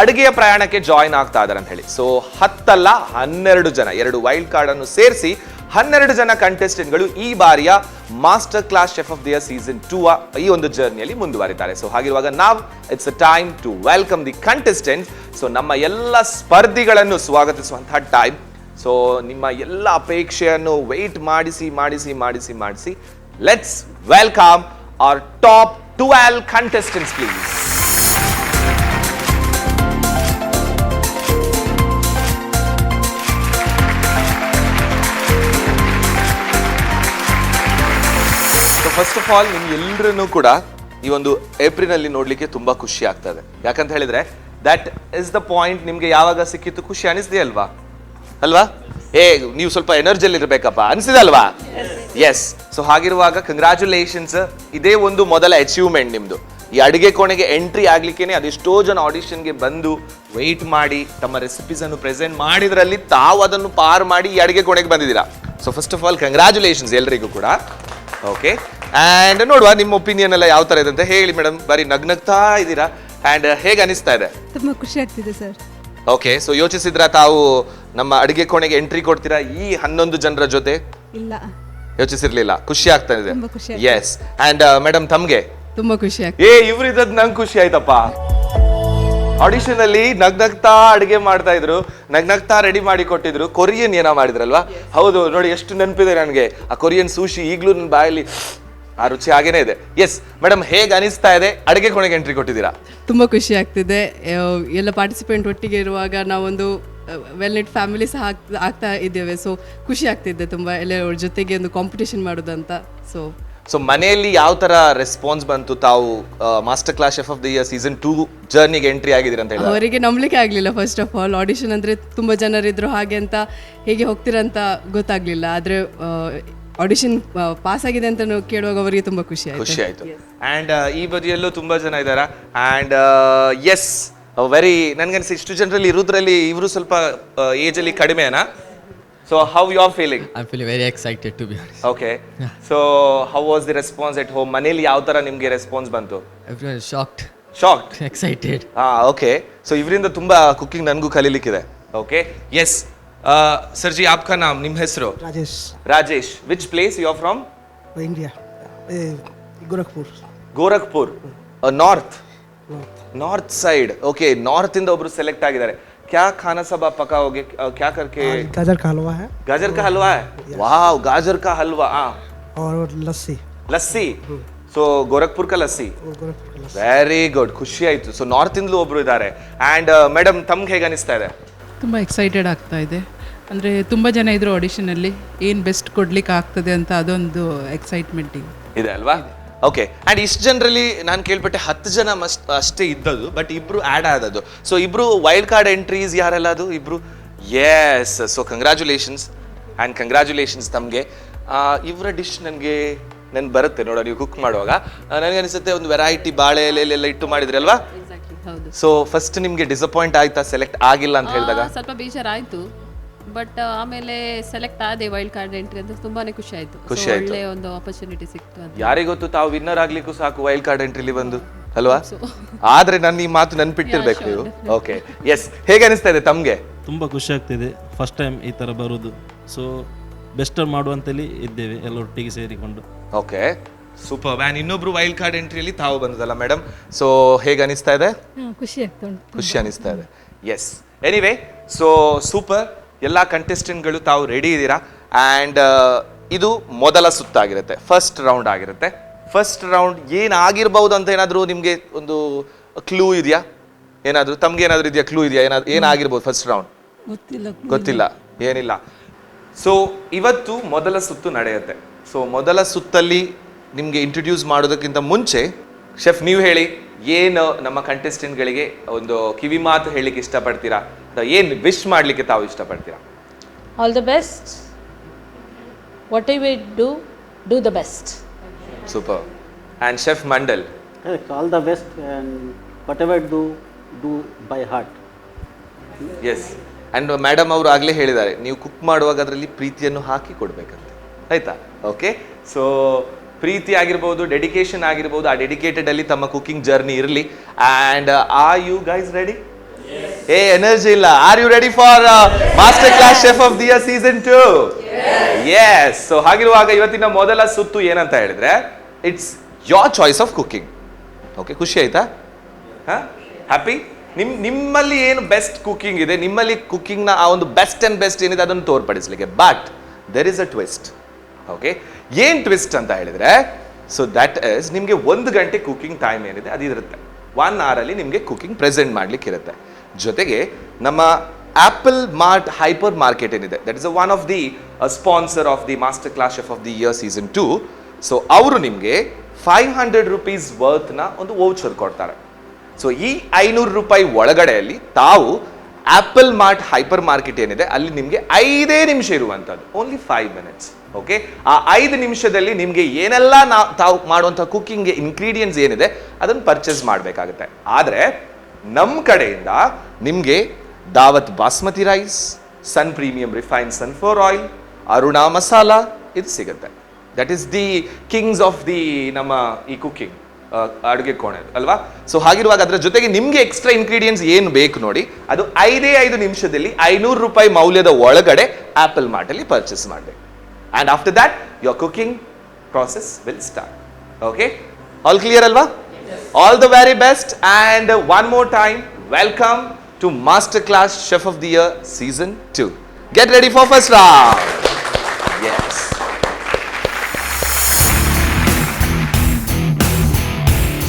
ಅಡುಗೆಯ ಪ್ರಯಾಣಕ್ಕೆ ಜಾಯಿನ್ ಆಗ್ತಾ ಇದ್ದಾರೆ ಅಂತ ಹೇಳಿ. ಸೊ 10 ಅಲ್ಲ 12 ಜನ, 2 ವೈಲ್ಡ್ ಕಾರ್ಡ್ ಅನ್ನು ಸೇರಿಸಿ 12 ಜನ ಕಂಟೆಸ್ಟೆಂಟ್ಗಳು ಈ ಬಾರಿಯ master class chef of the year season 2 ಈ ಒಂದು ಜರ್ನಿಯಲ್ಲಿ ಮುಂದುವರಿತಾರೆ. ಸೊ ಹಾಗಿರುವಾಗ ನಾವು it's a time to welcome the contestants. So ನಮ್ಮ ಎಲ್ಲ ಸ್ಪರ್ಧಿಗಳನ್ನು ಸ್ವಾಗತಿಸುವಂತಹ ಟೈಮ್. ಸೊ ನಿಮ್ಮ ಎಲ್ಲ ಅಪೇಕ್ಷೆಯನ್ನು ವೆಯ್ಟ್ ಮಾಡಿಸಿ let's welcome our top 12 contestants please. First of all ನಿಮ್ಗೆ ಎಲ್ಲರೂ ಕೂಡ ಈ ಒಂದು ಏಪ್ರಿಲ್ ಅಲ್ಲಿ ನೋಡ್ಲಿಕ್ಕೆ ತುಂಬಾ ಖುಷಿ ಆಗ್ತದೆ. ಯಾಕಂತ ಹೇಳಿದ್ರೆ ದಟ್ ಇಸ್ ದ ಪಾಯಿಂಟ್. ನಿಮ್ಗೆ ಯಾವಾಗ ಸಿಕ್ಕಿತ್ತು ಖುಷಿ ಅನಿಸ್ದೆ ಅಲ್ವಾ? ನೀವು ಸ್ವಲ್ಪ ಎನರ್ಜಿಯಲ್ಲಿ ಇರಬೇಕಪ್ಪ ಅನಿಸಿದೆ ಅಲ್ವಾ? ಎಸ್. ಸೊ ಹಾಗಿರುವಾಗ ಕಂಗ್ರ್ಯಾಚುಲೇಷನ್ಸ್. ಇದೇ ಒಂದು ಮೊದಲ ಅಚೀವ್ಮೆಂಟ್ ನಿಮ್ದು. ಈ ಅಡುಗೆ ಕೋಣೆಗೆ ಎಂಟ್ರಿ ಆಗ್ಲಿಕ್ಕೇನೆ ಅದೆಷ್ಟೋ ಜನ ಆಡಿಷನ್ಗೆ ಬಂದು ವೆಯ್ಟ್ ಮಾಡಿ ತಮ್ಮ ರೆಸಿಪೀಸ್ ಅನ್ನು ಪ್ರೆಸೆಂಟ್ ಮಾಡಿದ್ರಲ್ಲಿ ತಾವು ಅದನ್ನು ಪಾರ್ ಮಾಡಿ ಈ ಅಡುಗೆ ಕೋಣೆಗೆ ಬಂದಿದ್ದೀರಾ. So first of all congratulations ಎಲ್ರಿಗೂ ಕೂಡ. ಓಕೆ, ಆ್ಯಂಡ್ ನೋಡುವ ನಿಮ್ಮ ಒಪಿನಿಯನ್ ಎಲ್ಲ ಯಾವ ಥರ ಇದೆ ಅಂತ ಹೇಳಿ ಮೇಡಮ್. ಬರೀ ನಗ್ನಗ್ತಾ ಇದ್ದೀರಾ, ಆ್ಯಂಡ್ ಹೇಗೆ ಅನಿಸ್ತಾ ಇದೆ? ತುಂಬಾ ಖುಷಿ ಆಗ್ತಿದೆ ಸರ್. ಓಕೆ, ಸೊ ಯೋಚಿಸಿದ್ರಾ ತಾವು ನಮ್ಮ ಅಡುಗೆ ಕೋಣೆಗೆ ಎಂಟ್ರಿ ಕೊಡ್ತೀರಾ ಈ 11 ಜನರ ಜೊತೆ? ಇಲ್ಲ, ಯೋಚಿಸಿರ್ಲಿಲ್ಲ. ಖುಷಿ ಆಗ್ತಾ ಇದೆ. ತುಂಬಾ ಖುಷಿ ಆಗ್ತಿದೆ. ಎಸ್. ಆ್ಯಂಡ್ ಮೇಡಮ್ ತಮ್ಗೆ? ತುಂಬಾ ಖುಷಿ ಆಗ್ತಿದೆ. ಇವ್ರು ಇದ್ದದ್ ನಂಗೆ ಖುಷಿ ಆಯ್ತಪ್ಪ. ಆಡಿಷನ್ ಅಲ್ಲಿ ನಗ್ನಗ್ತಾ ಅಡುಗೆ ಮಾಡ್ತಾ ಇದ್ರು, ನಗ್ನಗ್ತಾ ರೆಡಿ ಮಾಡಿ ಕೊಟ್ಟಿದ್ರು. ಕೊರಿಯನ್ ಏನೋ ಮಾಡಿದ್ರಲ್ವಾ? ಹೌದು, ನೋಡಿ ಎಷ್ಟು ನೆನಪಿದೆ ನನಗೆ ಆ ಕೊರಿಯನ್ ಸೂಶಿ. ಈಗಲೂ ನನ್ನ ಬಾಯಲ್ಲಿ ಆ ರುಚಿ ಹಾಗೇನೆ ಇದೆ. ಎಸ್ ಮೇಡಮ್, ಹೇಗೆ ಅನಿಸ್ತಾ ಇದೆ ಅಡುಗೆ ಕೋಣೆಗೆ ಎಂಟ್ರಿ ಕೊಟ್ಟಿದ್ದೀರಾ? ತುಂಬಾ ಖುಷಿ ಆಗ್ತಿದೆ. ಎಲ್ಲ ಪಾರ್ಟಿಸಿಪೆಂಟ್ ಒಟ್ಟಿಗೆ ಇರುವಾಗ ನಾವೊಂದು ವೆಲ್ ನೆಟ್ ಫ್ಯಾಮಿಲಿ ಸಹ ಆಗ್ತಾ ಇದ್ದೇವೆ. ಸೊ ಖುಷಿ ಆಗ್ತಿದೆ ತುಂಬಾ, ಎಲ್ಲ ಅವ್ರ ಜೊತೆಗೆ ಒಂದು ಕಾಂಪಿಟೇಷನ್ ಮಾಡೋದಂತ. ಸೊ ಮನೆಯಲ್ಲಿ ಯಾವ ತರ ರೆಸ್ಪಾನ್ಸ್ ಬಂತು? ತಾವು master class chef of the year season 2 ಜರ್ನಿಗೆ ಎಂಟ್ರಿ ಆಗಿದ್ದೀರಾ ಅಂತ ಹೇಳಿ ಅವರಿಗೆ ನಂಬಲಿಕ್ಕೆ ಆಗಲಿಲ್ಲ. ಫಸ್ಟ್ ಆಫ್ ಆಲ್ ಆಡಿಷನ್ ಅಂದರೆ ತುಂಬ ಜನರಿದ್ರು, ಹಾಗೆ ಅಂತ ಹೇಗೆ ಹೋಗ್ತೀರಂತ ಗೊತ್ತಾಗಲಿಲ್ಲ. ಆದರೆ ಆಡಿಷನ್ ಪಾಸ್ ಆಗಿದೆ ಅಂತ ಕೇಳುವಾಗ ಅವರಿಗೆ ತುಂಬ ಖುಷಿ ಆಯಿತು. ಆ್ಯಂಡ್ ಈ ಬದಿಯಲ್ಲೂ ತುಂಬ ಜನ ಇದ್ದಾರಾ. ಆ್ಯಂಡ್ ಎಸ್, ವೆರಿ ನನಗನ್ಸಿ ಇಷ್ಟು ಜನರಲ್ಲಿ ಇರೋದ್ರಲ್ಲಿ ಇವರು ಸ್ವಲ್ಪ ಏಜಲ್ಲಿ ಕಡಿಮೆನಾ? So how you are feeling? I'm feeling very excited to be honest. Okay. So how was the response at home? ಮನೇಲಿ ಯಾವ ತರ ನಿಮಗೆ ರೆಸ್ಪಾನ್ಸ್ ಬಂತು? Everyone is shocked. Excited. Okay. So ಇವರಿಂದ ತುಂಬಾ ಕುಕಿಂಗ್ ನನಗೂ ಕಲೀಲಿಕ್ಕಿದೆ. ಓಕೆ. ಎಸ್. ಸರ್ ಜಿ, आपका नाम, ನಿಮ್ಮ ಹೆಸರು? Rajesh. Which place you are from? India, Gorakhpur. North side. Okay, north ಇಂದ ಒಬ್ರು ಸೆಲೆಕ್ಟ್ ಆಗಿದ್ದಾರೆ. क्या खाना सब आप पकाओगे? क्या करके? गाजर का हलवा है। गाजर का हलवा है? वाह, गाजर का हलवा. और लस्सी. ಸೊ ಗೋರಖ್ಪುರ್ का ಲಸ್ಸಿ. ವೆರಿ ಗುಡ್, ಖುಷಿ ಆಯ್ತು. ಸೊ ನಾರ್ತ್ ಇಂದಲೂ ಒಬ್ರು ಇದ್ದಾರೆ. ಆ್ಯಂಡ್ ಮೇಡಮ್, ತಮ್ಗೆ ಹೇಗೆ ಅನಿಸ್ತಾ ಇದೆ? ತುಂಬ ಎಕ್ಸೈಟೆಡ್ ಆಗ್ತಾ ಇದೆ. ಅಂದರೆ ತುಂಬ ಜನ ಇದ್ರು ಆಡಿಷನಲ್ಲಿ, ಏನು ಬೆಸ್ಟ್ ಕೊಡ್ಲಿಕ್ಕೆ ಆಗ್ತದೆ ಅಂತ ಅದೊಂದು ಎಕ್ಸೈಟ್ಮೆಂಟ್ ಇದೆ ಅಲ್ವಾ? ಓಕೆ. ಆ್ಯಂಡ್ ಇಷ್ಟು ಜನರಲ್ಲಿ ನಾನು ಕೇಳ್ಪಟ್ಟೆ 10 ಜನ ಅಷ್ಟೇ ಇದ್ದದ್ದು, ಬಟ್ ಇಬ್ರು ಆ್ಯಡ್ ಆದದ್ದು. ಸೊ ಇಬ್ರು ವೈಲ್ಡ್ ಕಾರ್ಡ್ ಎಂಟ್ರೀಸ್ ಯಾರೆಲ್ಲ ಅದು ಇಬ್ರು? Yes. So congratulations and congratulations ತಮಗೆ. ಇವರ ಡಿಶ್ ನನಗೆ ಬರುತ್ತೆ ನೋಡೋ, ನೀವು ಕುಕ್ ಮಾಡುವಾಗ ನನಗೆ ಅನಿಸುತ್ತೆ ಒಂದು ವೆರೈಟಿ ಬಾಳೆ ಎಲೆಲ್ಲ ಇಟ್ಟು ಮಾಡಿದ್ರಿ ಅಲ್ವಾ? ಸೊ ಫಸ್ಟ್ ನಿಮಗೆ ಡಿಸಪಾಯಿಂಟ್ ಆಯ್ತಾ ಸೆಲೆಕ್ಟ್ ಆಗಿಲ್ಲ ಅಂತ ಹೇಳಿದಾಗ? ಸ್ವಲ್ಪ ಬೇಜಾರಾಯಿತು, ಬಟ್ ಆಮೇಲೆ ಸೆಲೆಕ್ಟ್ ಆದೆ ವೈಲ್ಡ್ ಕಾರ್ಡ್ ಎಂಟ್ರಿ ಅಂತ. ತುಂಬಾನೇ ಖುಷಿ ಆಯ್ತು. ಒಳ್ಳೆ ಒಂದು ಆಪರ್ಚುನಿಟಿ ಸಿಕ್ತು ಅಂತ. ಯಾರಿಗೊತ್ತು, ತಾವು ವಿನ್ನರ್ ಆಗ್ಲಿಕ್ಕೂ ಸಾಕು ವೈಲ್ಡ್ ಕಾರ್ಡ್ ಎಂಟ್ರಿಲಿ ಬಂದು ಅಲ್ವಾ? ಆದ್ರೆ ನನ್ನ ಈ ಮಾತು ನೆನ್ಪಿಟ್ಟಿರ್ಬೇಕು ನೀವು. ಓಕೆ. ಎಸ್. ಹೇಗೆ ಅನಿಸ್ತಾ ಇದೆ ತಮ್ಗೆ? ತುಂಬ ಖುಷಿ ಆಗ್ತಿದೆ, ಫಸ್ಟ್ ಟೈಮ್ ಈ ಥರ ಬರೋದು. ಸೊ ಬೆಸ್ಟ್ ಮಾಡುವಂತಲ್ಲಿ ಇದ್ದೇವೆ ಎಲ್ಲರೊಟ್ಟಿಗೆ ಸೇರಿಕೊಂಡು. Okay, super. ವ್ಯಾನ್ ಇನ್ನೊಬ್ರು ವೈಲ್ಡ್ ಕಾರ್ಡ್ ಎಂಟ್ರಿಯಲ್ಲಿ ತಾವು ಬಂದದಲ್ಲ ಮೇಡಮ್. ಸೊ ಹೇಗೆ ಅನಿಸ್ತಾ ಇದೆ? ಖುಷಿ ಅನಿಸ್ತಾ ಇದೆ. ಎಸ್. Anyway, so super. ಎಲ್ಲ ಕಂಟೆಸ್ಟೆಂಟ್ಗಳು ತಾವು ರೆಡಿ ಇದ್ದೀರಾ. ಆ್ಯಂಡ್ ಇದು ಮೊದಲ ಸುತ್ತಾಗಿರುತ್ತೆ, ಫಸ್ಟ್ ರೌಂಡ್ ಆಗಿರುತ್ತೆ. ಫಸ್ಟ್ ರೌಂಡ್ ಏನಾಗಿರ್ಬೋದು ಅಂತ ಏನಾದರೂ ನಿಮಗೆ ಒಂದು ಕ್ಲೂ ಇದೆಯಾ? ಏನಾದರೂ ತಮ್ಗೆ ಏನಾದರೂ ಇದೆಯಾ? ಕ್ಲೂ ಇದೆಯಾ? ಏನಾಗಿರ್ಬೋದು ಫಸ್ಟ್ ರೌಂಡ್? ಗೊತ್ತಿಲ್ಲ, ಏನಿಲ್ಲ. ಸೊ ಇವತ್ತು ಮೊದಲ ಸುತ್ತು ನಡೆಯುತ್ತೆ. ಸೊ ಮೊದಲ ಸುತ್ತಲ್ಲಿ ನಿಮಗೆ ಇಂಟ್ರೊಡ್ಯೂಸ್ ಮಾಡೋದಕ್ಕಿಂತ ಮುಂಚೆ ಶೆಫ್ ನೀವು ಹೇಳಿ, ಏನು ನಮ್ಮ ಕಂಟೆಸ್ಟೆಂಟ್ಗಳಿಗೆ ಒಂದು ಕಿವಿ ಮಾತು ಹೇಳಲಿಕ್ಕೆ ಇಷ್ಟಪಡ್ತೀರಾ, ಅಥವಾ ಏನು ವಿಶ್ ಮಾಡಲಿಕ್ಕೆ ತಾವು ಇಷ್ಟಪಡ್ತೀರಾ? All the best. What I will do the best. Super. And chef Mandal? All the best, and whatever do by heart. Yes. And madam ಅವರು ಆಗಲೇ ಹೇಳಿದ್ದಾರೆ, ನೀವು ಕುಕ್ ಮಾಡುವಾಗ ಅದರಲ್ಲಿ ಪ್ರೀತಿಯನ್ನು ಹಾಕಿ ಕೊಡಬೇಕಂತ, ಆಯ್ತಾ? ಓಕೆ. ಸೊ ಪ್ರೀತಿ ಆಗಿರ್ಬೋದು, ಡೆಡಿಕೇಶನ್ ಆಗಿರ್ಬೋದು, ಆ ಡೆಡಿಕೇಟೆಡ್ ಅಲ್ಲಿ ತಮ್ಮ ಕುಕಿಂಗ್ ಜರ್ನಿ ಇರಲಿ. And are you guys ready? ಏ ಎನರ್ಜಿ ಇಲ್ಲ. Are you ready for master class chef of the year season 2? Yes. So ಹಾಗಿರುವಾಗ ಇವತ್ತಿನ ಮೊದಲ ಸುತ್ತು ಏನಂತ ಹೇಳಿದ್ರೆ, it's your choice of cooking. Okay, ಖುಷಿ ಆಯ್ತಾ? ಹ್ಯಾಪಿ? ನಿಮ್ಮಲ್ಲಿ ಏನು ಬೆಸ್ಟ್ ಕುಕಿಂಗ್ ಇದೆ, ನಿಮ್ಮಲ್ಲಿ ಕುಕಿಂಗ್ನ ಆ ಒಂದು ಬೆಸ್ಟ್ ಆ್ಯಂಡ್ ಬೆಸ್ಟ್ ಏನಿದೆ ಅದನ್ನು ತೋರ್ಪಡಿಸ್ಲಿಕ್ಕೆ. But there is a twist. Okay, ಏನು ಟ್ವಿಸ್ಟ್ ಅಂತ ಹೇಳಿದ್ರೆ, ಸೊ ದಟ್ ಇಸ್ ನಿಮಗೆ 1 ಗಂಟೆ ಕುಕಿಂಗ್ ಟೈಮ್ ಏನಿದೆ ಅದು ಇರುತ್ತೆ. 1 ಅವರಲ್ಲಿ ನಿಮಗೆ ಕುಕಿಂಗ್ ಪ್ರೆಸೆಂಟ್ ಮಾಡ್ಲಿಕ್ಕೆ ಇರುತ್ತೆ. ಜೊತೆಗೆ ನಮ್ಮ ಆಪಲ್ ಮಾರ್ಟ್ ಹೈಪರ್ ಮಾರ್ಕೆಟ್ ಏನಿದೆ, that is one of the sponsor of the master class chef of the year season 2. So ಅವರು ನಿಮಗೆ 500 ರೂಪೀಸ್ ವರ್ತ್ನ ಒಂದು ವೌಚರ್ ಕೊಡ್ತಾರೆ. ಸೊ ಈ 500 ರೂಪಾಯಿ ಒಳಗಡೆಯಲ್ಲಿ ತಾವು ಆಪಲ್ ಮಾರ್ಟ್ ಹೈಪರ್ ಮಾರ್ಕೆಟ್ ಏನಿದೆ ಅಲ್ಲಿ ನಿಮಗೆ 5 ನಿಮಿಷ ಇರುವಂಥದ್ದು, ಓನ್ಲಿ 5 ಮಿನಿಟ್ಸ್. ಓಕೆ, ಆ 5 ನಿಮಿಷದಲ್ಲಿ ನಿಮಗೆ ಏನೆಲ್ಲ ತಾವು ಮಾಡುವಂಥ ಕುಕಿಂಗ್ಗೆ ಇಂಗ್ರೀಡಿಯೆಂಟ್ಸ್ ಏನಿದೆ ಅದನ್ನು ಪರ್ಚೇಸ್ ಮಾಡಬೇಕಾಗುತ್ತೆ. ಆದರೆ ನಮ್ಮ ಕಡೆಯಿಂದ ನಿಮಗೆ Daawat basmati rice, Sun premium refined sunflower oil, Aruna Masala ಇದು ಸಿಗುತ್ತೆ. That is the kings of the ನಮ್ಮ ಈ ಕುಕಿಂಗ್ ಅಡುಗೆ ಕೋಣೆ ಅಲ್ವಾ? ಸೊ ಹಾಗಿರುವಾಗ ಅದರ ಜೊತೆಗೆ ನಿಮಗೆ ಎಕ್ಸ್ಟ್ರಾ ಇಂಗ್ರೀಡಿಯೆಂಟ್ಸ್ ಏನು ಬೇಕು ನೋಡಿ, ಅದು 5 ನಿಮಿಷದಲ್ಲಿ 500 ರೂಪಾಯಿ ಮೌಲ್ಯದ ಒಳಗಡೆ ಆಪಲ್ ಮಾರ್ಟಲ್ಲಿ ಪರ್ಚೇಸ್ ಮಾಡಬೇಕು. And after that your cooking process will start. Okay, all clear ಅಲ್ವಾ? All the very best. And one more time, welcome to master class chef of the year season 2. Get ready for first round. Yes.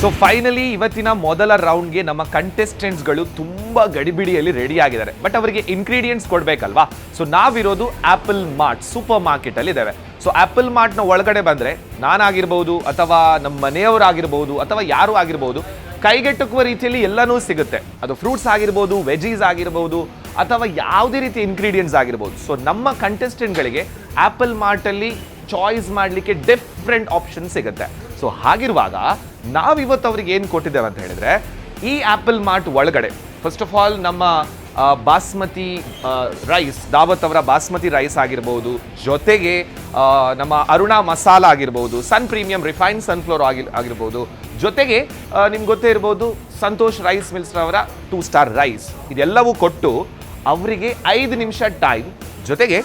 So finally ಇವತ್ತಿನ ಮೊದಲ ರೌಂಡ್ಗೆ ನಮ್ಮ ಕಂಟೆಸ್ಟೆಂಟ್ಸ್ಗಳು ತುಂಬ ಗಡಿಬಿಡಿಯಲ್ಲಿ ready ಆಗಿದ್ದಾರೆ. But ಅವರಿಗೆ ಇಂಗ್ರೀಡಿಯೆಂಟ್ಸ್ ಕೊಡಬೇಕಲ್ವಾ? ಸೊ ನಾವಿರೋದು ಆಪಲ್ ಮಾರ್ಟ್ ಸೂಪರ್ ಮಾರ್ಕೆಟಲ್ಲಿ ಇದ್ದೇವೆ. ಸೊ ಆಪಲ್ ಮಾರ್ಟ್ನ ಒಳಗಡೆ ಬಂದರೆ ನಾನಾಗಿರ್ಬೋದು, ಅಥವಾ ನಮ್ಮ ಮನೆಯವರಾಗಿರ್ಬೋದು, ಅಥವಾ ಯಾರು ಆಗಿರ್ಬೋದು, ಕೈಗೆಟುಕುವ ರೀತಿಯಲ್ಲಿ ಎಲ್ಲನೂ ಸಿಗುತ್ತೆ. ಅದು ಫ್ರೂಟ್ಸ್ ಆಗಿರ್ಬೋದು, ವೆಜೀಸ್ ಆಗಿರ್ಬೋದು, ಅಥವಾ ಯಾವುದೇ ರೀತಿ ಇಂಗ್ರೀಡಿಯೆಂಟ್ಸ್ ಆಗಿರ್ಬೋದು. ಸೊ ನಮ್ಮ ಕಂಟೆಸ್ಟೆಂಟ್ಗಳಿಗೆ ಆಪಲ್ ಮಾರ್ಟಲ್ಲಿ ಚಾಯ್ಸ್ ಮಾಡಲಿಕ್ಕೆ ಡಿಫ್ರೆಂಟ್ ಆಪ್ಷನ್ ಸಿಗುತ್ತೆ. ಸೊ ಹಾಗಿರುವಾಗ ನಾವಿವತ್ತು ಅವ್ರಿಗೆ ಏನು ಕೊಟ್ಟಿದ್ದೇವೆ ಅಂತ ಹೇಳಿದ್ರೆ, ಈ ಆಪಲ್ ಮಾರ್ಟ್ ಒಳಗಡೆ ಫಸ್ಟ್ ಆಫ್ ಆಲ್ ನಮ್ಮ ಬಾಸ್ಮತಿ ರೈಸ್, ದಾವತ್ ಅವರ ಬಾಸ್ಮತಿ ರೈಸ್ ಆಗಿರ್ಬೋದು, ಜೊತೆಗೆ ನಮ್ಮ ಅರುಣಾ ಮಸಾಲ ಆಗಿರ್ಬೋದು, ಸನ್ ಪ್ರೀಮಿಯಂ ರಿಫೈನ್ಡ್ ಸನ್ಫ್ಲವರ್ ಆಗಿರ್ಬೋದು, ಜೊತೆಗೆ ನಿಮ್ಗೆ ಗೊತ್ತೇ ಇರ್ಬೋದು ಸಂತೋಷ್ ರೈಸ್ ಮಿಲ್ಸ್ ಅವರ 2 ಸ್ಟಾರ್ ರೈಸ್, ಇದೆಲ್ಲವೂ ಕೊಟ್ಟು ಅವರಿಗೆ 5 ನಿಮಿಷ ಟೈಮ್, ಜೊತೆಗೆ